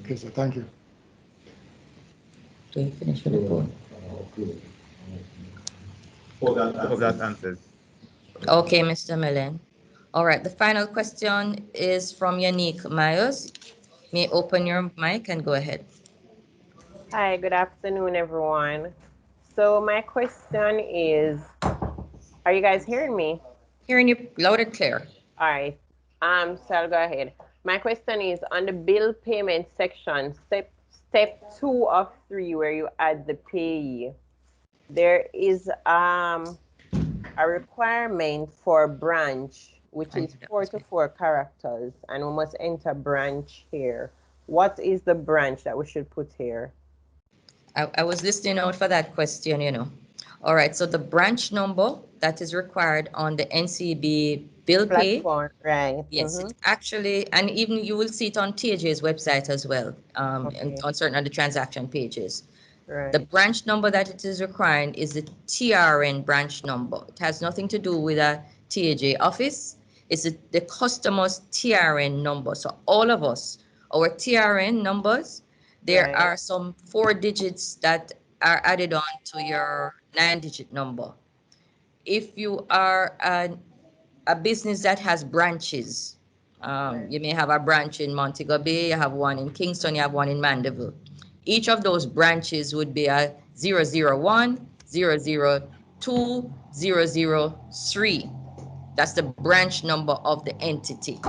Okay, so thank you. Do you finish with the report? Hope that answers. Okay, Mr. Millen. All right, the final question is from Yannick Myers. May open your mic and go ahead. Hi, good afternoon, everyone. So my question is, are you guys hearing me? Hearing you loud and clear. All right. So I'll go ahead. My question is on the bill payment section, step 2 of 3, where you add the payee. There is a requirement for branch, which is 4 to 4 characters, and we must enter branch here. What is the branch that we should put here? I was listening out for that question, All right, so the branch number that is required on the NCB bill pay. Platform, right. Yes, it actually, and even you will see it on TAJ's website as well, and on certain other transaction pages. Right. The branch number that it is requiring is the TRN branch number. It has nothing to do with a TAJ office. It's the customer's TRN number. So all of us, our TRN numbers, there are some 4 digits that are added on to your 9-digit number. If you are a business that has branches, you may have a branch in Montego Bay, you have one in Kingston, you have one in Mandeville. Each of those branches would be a 001, 002, 003. That's the branch number of the entity.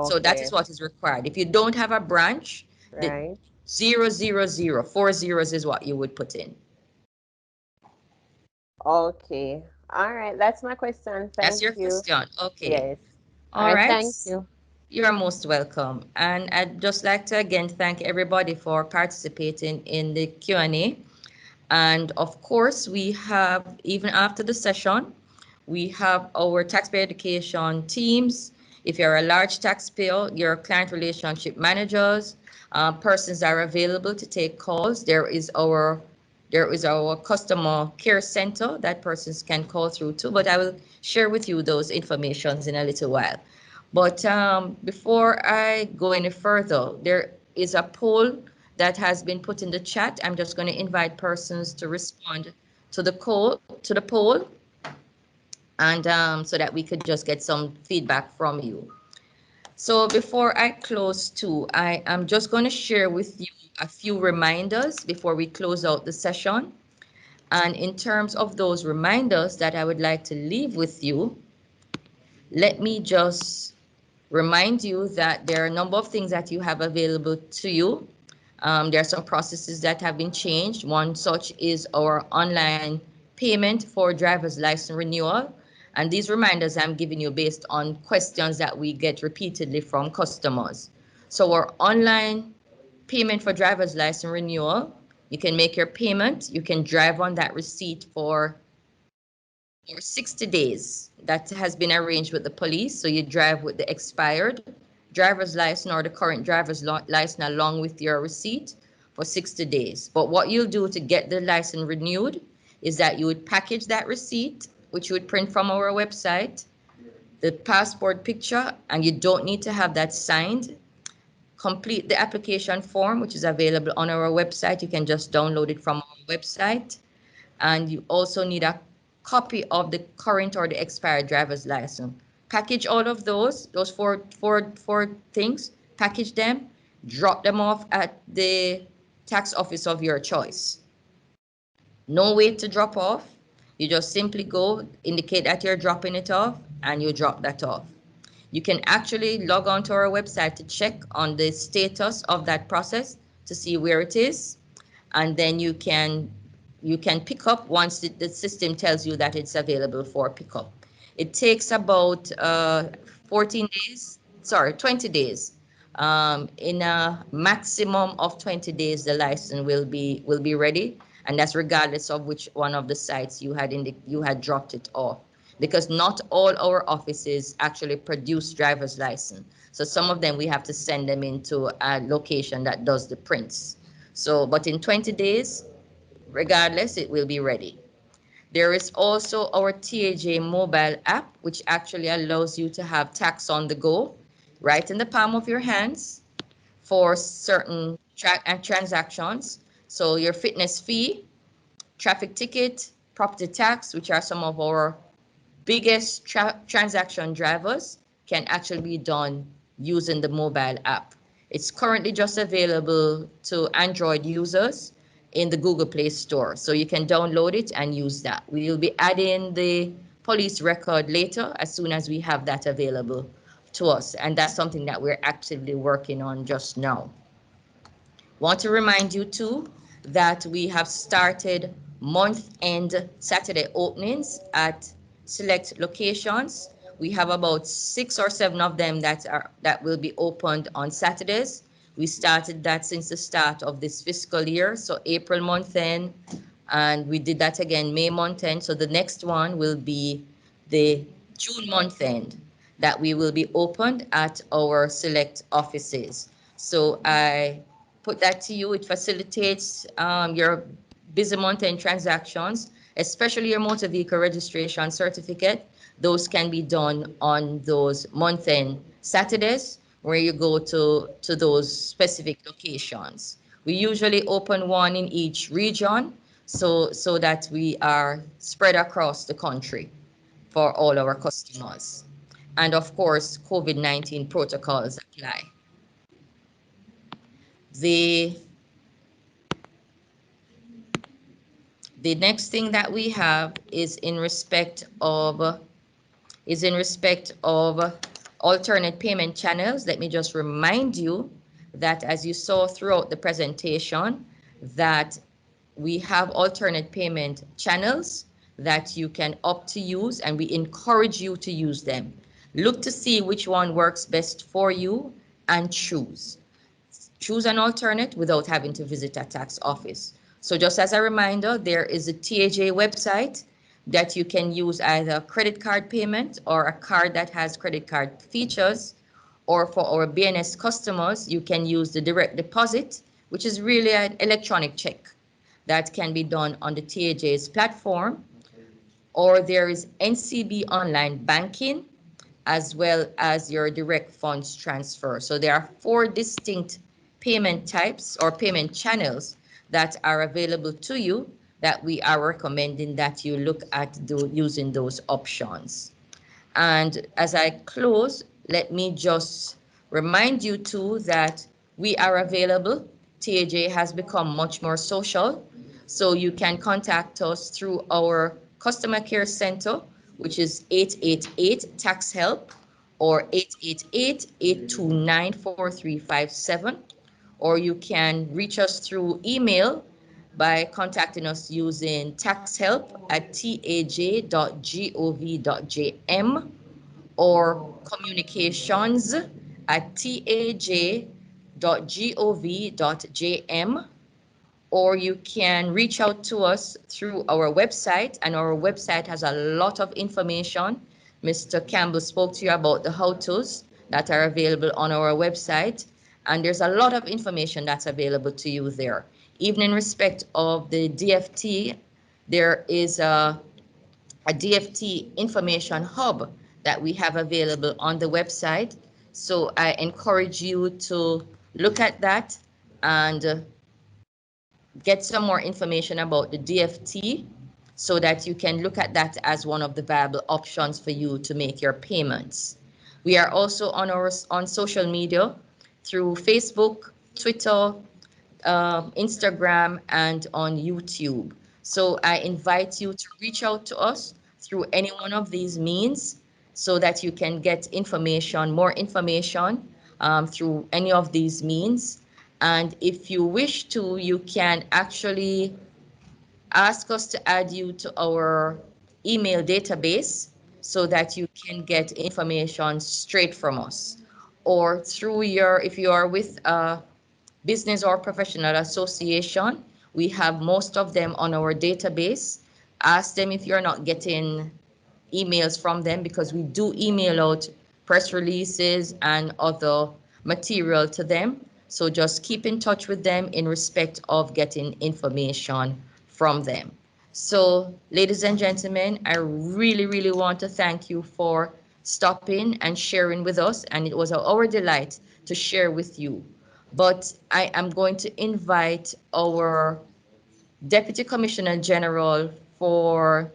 So that is what is required. If you don't have a branch, the 000, 4 zeros is what you would put in. Okay. All right. That's my question. That's your question. Okay. Yes. All right. Thank you. You're most welcome. And I'd just like to again thank everybody for participating in the Q&A. And of course, we have, even after the session, we have our taxpayer education teams. If you're a large taxpayer, your client relationship managers, persons are available to take calls. There is our customer care center that persons can call through to, but I will share with you those informations in a little while. But before I go any further, there is a poll that has been put in the chat. I'm just going to invite persons to respond to the poll, and so that we could just get some feedback from you. So before I close too, I am just going to share with you a few reminders before we close out the session. And in terms of those reminders that I would like to leave with you, let me just remind you that there are a number of things that you have available to you. There are some processes that have been changed. One such is our online payment for driver's license renewal. And these reminders I'm giving you based on questions that we get repeatedly from customers. So our online payment for driver's license renewal, you can make your payment. You can drive on that receipt for 60 days. That has been arranged with the police. So you drive with the expired driver's license or the current driver's license along with your receipt for 60 days. But what you'll do to get the license renewed is that you would package that receipt, which you would print from our website, the passport picture, and you don't need to have that signed. complete the application form, which is available on our website. You can just download it from our website. And you also need a copy of the current or the expired driver's license. Package all of those four things, package them, drop them off at the tax office of your choice. No wait to drop off. You just simply go, indicate that you're dropping it off, and you drop that off. You can actually log on to our website to check on the status of that process to see where it is, and then you can pick up once the system tells you that it's available for pickup. It takes about 14 days, sorry, 20 days. In a maximum of 20 days, the license will be ready, and that's regardless of which one of the sites you had dropped it off, because not all our offices actually produce driver's license. So some of them we have to send them into a location that does the prints. So, but in 20 days, regardless, it will be ready. There is also our TAJ mobile app, which actually allows you to have tax on the go, right in the palm of your hands for certain transactions. So your fitness fee, traffic ticket, property tax, which are some of our biggest transaction drivers, can actually be done using the mobile app. It's currently just available to Android users in the Google Play Store. So you can download it and use that. We will be adding the police record later as soon as we have that available to us. And that's something that we're actively working on just now. Want to remind you too that we have started month-end Saturday openings at select locations. We have about 6 or 7 of them that will be opened on Saturdays. We started that since the start of this fiscal year, so April month end, and we did that again May month end. So the next one will be the June month end that we will be opened at our select offices. So I put that to you. It facilitates your busy month-end transactions, especially your motor vehicle registration certificate. Those can be done on those month-end Saturdays where you go to those specific locations. We usually open one in each region so that we are spread across the country for all our customers. And of course, COVID-19 protocols apply. The next thing that we have is in respect of alternate payment channels. Let me just remind you that as you saw throughout the presentation, that we have alternate payment channels that you can opt to use, and we encourage you to use them. Look to see which one works best for you and choose. Choose an alternate without having to visit a tax office. So just as a reminder, there is a TAJ website that you can use either credit card payment or a card that has credit card features, or for our BNS customers, you can use the direct deposit, which is really an electronic check that can be done on the TAJ's platform, or there is NCB online banking, as well as your direct funds transfer. So there are 4 distinct payment types or payment channels that are available to you that we are recommending that you look at using those options. And as I close, let me just remind you too that we are available. TAJ has become much more social, so you can contact us through our customer care center, which is 888 tax help or 888-829-4357, or you can reach us through email by contacting us using taxhelp@taj.gov.jm or communications@taj.gov.jm, or you can reach out to us through our website, and our website has a lot of information. Mr. Campbell spoke to you about the how-tos that are available on our website, and there's a lot of information that's available to you there. Even in respect of the DFT, there is a DFT information hub that we have available on the website. So I encourage you to look at that and get some more information about the DFT so that you can look at that as one of the viable options for you to make your payments. We are also on social media through Facebook, Twitter, Instagram, and on YouTube. So I invite you to reach out to us through any one of these means so that you can get information, more information through any of these means. And if you wish to, you can actually ask us to add you to our email database so that you can get information straight from us. Or through if you are with a business or professional association, we have most of them on our database. Ask them if you're not getting emails from them, because we do email out press releases and other material to them. So just keep in touch with them in respect of getting information from them. So, ladies and gentlemen, I really, really want to thank you for stopping and sharing with us. And it was our delight to share with you. But I am going to invite our Deputy Commissioner General for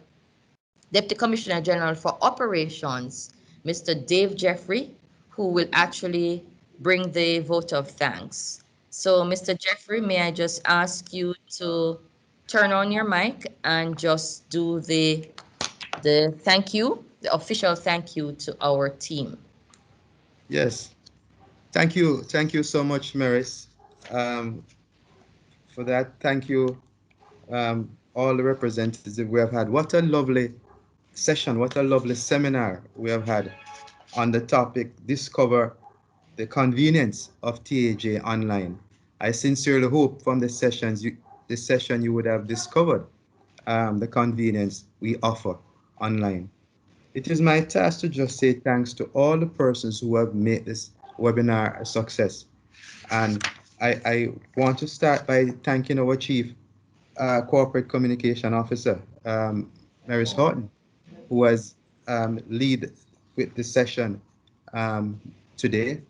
Operations, Mr. Dave Jeffrey, who will actually bring the vote of thanks. So, Mr. Jeffrey, may I just ask you to turn on your mic and just do the thank you, the official thank you to our team. Yes. Thank you. Thank you so much, Maris, for that. Thank you, all the representatives we have had. What a lovely session. What a lovely seminar we have had on the topic, Discover the Convenience of TAJ Online. I sincerely hope from the session you would have discovered the convenience we offer online. It is my task to just say thanks to all the persons who have made this webinar a success. And I want to start by thanking our Chief Corporate Communication Officer, Maris Horton, who has lead with the session today,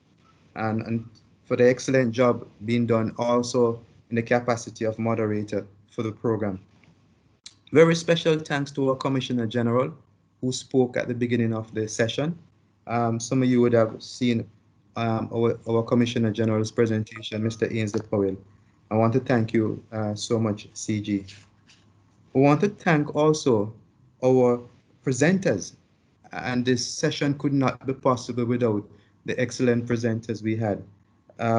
and for the excellent job being done also in the capacity of moderator for the program. Very special thanks to our Commissioner General, who spoke at the beginning of the session. Some of you would have seen our Commissioner General's presentation, Mr. Ainsley Powell. I want to thank you so much, CG. We want to thank also our presenters, and this session could not be possible without the excellent presenters we had.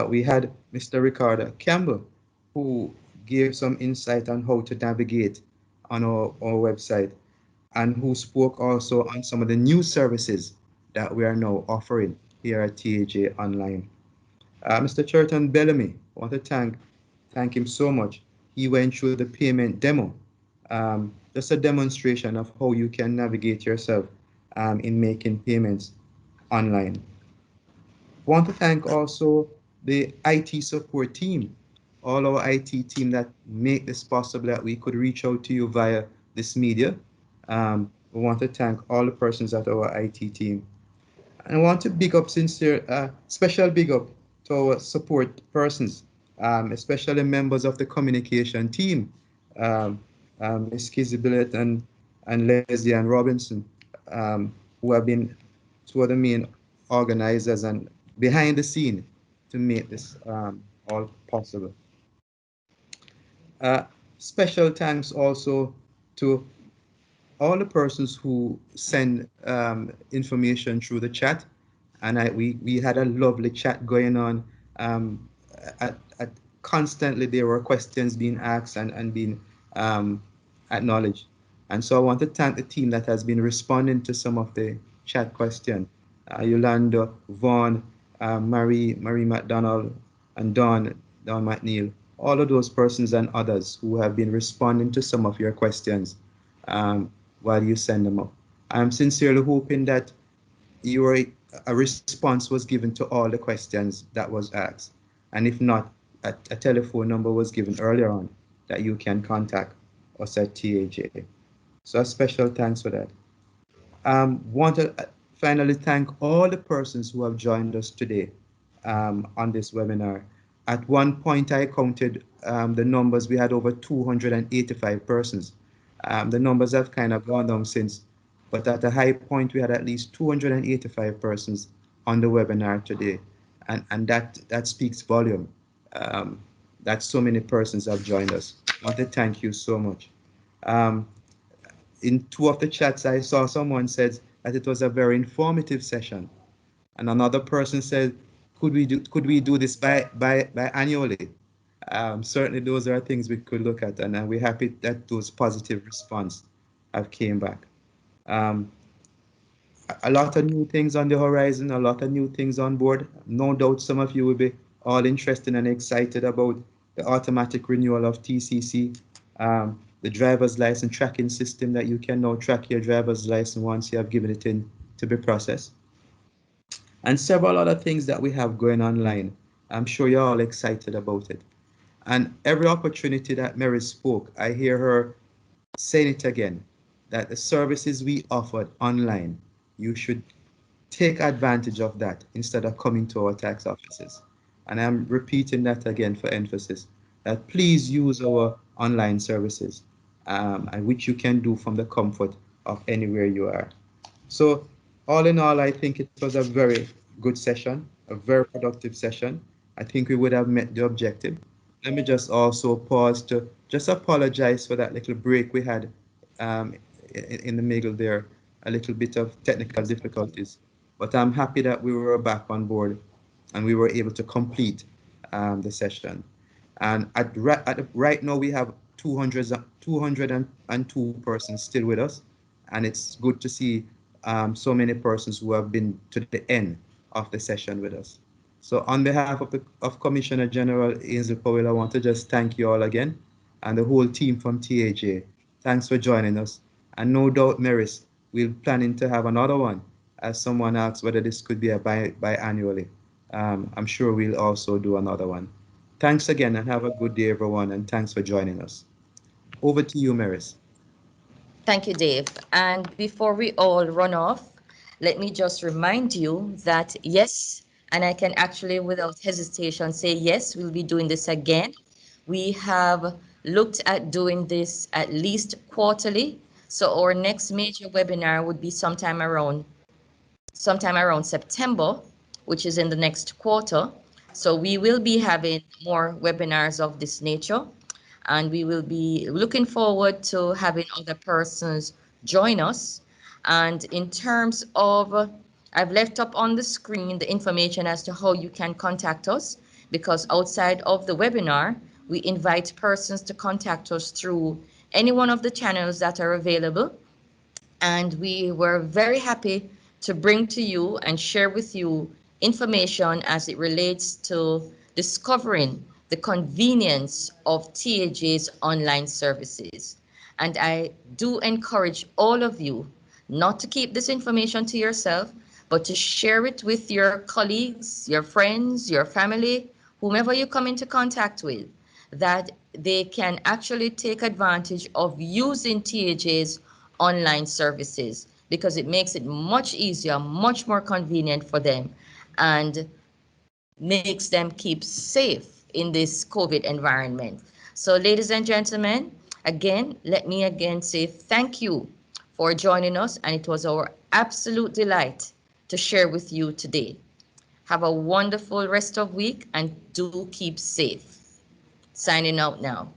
We had Mr. Ricardo Campbell, who gave some insight on how to navigate on our website, and who spoke also on some of the new services that we are now offering here at TAJ Online. Mr. Churton Bellamy, I want to thank him so much. He went through the payment demo, just a demonstration of how you can navigate yourself in making payments online. I want to thank also the IT support team, all our IT team that make this possible, that we could reach out to you via this media. We want to thank all the persons at our IT team. And I want to big up special big up to our support persons, especially members of the communication team, Ms. Kizzy Billett and Leslie Ann Robinson, who have been two of the main organizers and behind the scene to make this all possible. Special thanks also to all the persons who send information through the chat, and we had a lovely chat going on. Constantly there were questions being asked and being acknowledged, and so I want to thank the team that has been responding to some of the chat questions. Yolanda, Vaughn, Marie McDonald, and Dawn McNeil, all of those persons and others who have been responding to some of your questions while you send them up. I'm sincerely hoping that a response was given to all the questions that was asked. And if not, a telephone number was given earlier on that you can contact us at TAJ. So a special thanks for that. Want to finally thank all the persons who have joined us today on this webinar. At one point, I counted the numbers. We had over 285 persons. The numbers have kind of gone down since, but at a high point, we had at least 285 persons on the webinar today, and that speaks volume. That so many persons have joined us. I want to thank you so much. In two of the chats, I saw someone said that it was a very informative session, and another person said, could we do this by annually? Certainly, those are things we could look at, and we're happy that those positive response have came back. A lot of new things on the horizon, a lot of new things on board. No doubt some of you will be all interested and excited about the automatic renewal of TCC, the driver's license tracking system that you can now track your driver's license once you have given it in to be processed, and several other things that we have going online. I'm sure you're all excited about it. And every opportunity that Mary spoke, I hear her saying it again, that the services we offered online, you should take advantage of that instead of coming to our tax offices. And I'm repeating that again for emphasis, that please use our online services, and which you can do from the comfort of anywhere you are. So all in all, I think it was a very good session, a very productive session. I think we would have met the objective. Let me just also pause to just apologize for that little break we had in the middle there, a little bit of technical difficulties. But I'm happy that we were back on board and we were able to complete the session. And right now we have 202 persons still with us, and it's good to see so many persons who have been to the end of the session with us. So on behalf of Commissioner General Ainsley Powell, I want to just thank you all again and the whole team from TAJ. Thanks for joining us. And no doubt, Maris, we're planning to have another one, as someone asked whether this could be a biannually. I'm sure we'll also do another one. Thanks again and have a good day, everyone, and thanks for joining us. Over to you, Maris. Thank you, Dave. And before we all run off, let me just remind you that yes, and I can actually without hesitation say yes, we'll be doing this again. We have looked at doing this at least quarterly. So our next major webinar would be sometime around September, which is in the next quarter. So we will be having more webinars of this nature, and we will be looking forward to having other persons join us. And in terms of, I've left up on the screen the information as to how you can contact us, because outside of the webinar, we invite persons to contact us through any one of the channels that are available. And we were very happy to bring to you and share with you information as it relates to discovering the convenience of TAJ's online services. And I do encourage all of you not to keep this information to yourself, but to share it with your colleagues, your friends, your family, whomever you come into contact with, that they can actually take advantage of using TAJ's online services, because it makes it much easier, much more convenient for them, and makes them keep safe in this COVID environment. So ladies and gentlemen, again, let me again say thank you for joining us, and it was our absolute delight to share with you today. Have a wonderful rest of week and do keep safe. Signing out now.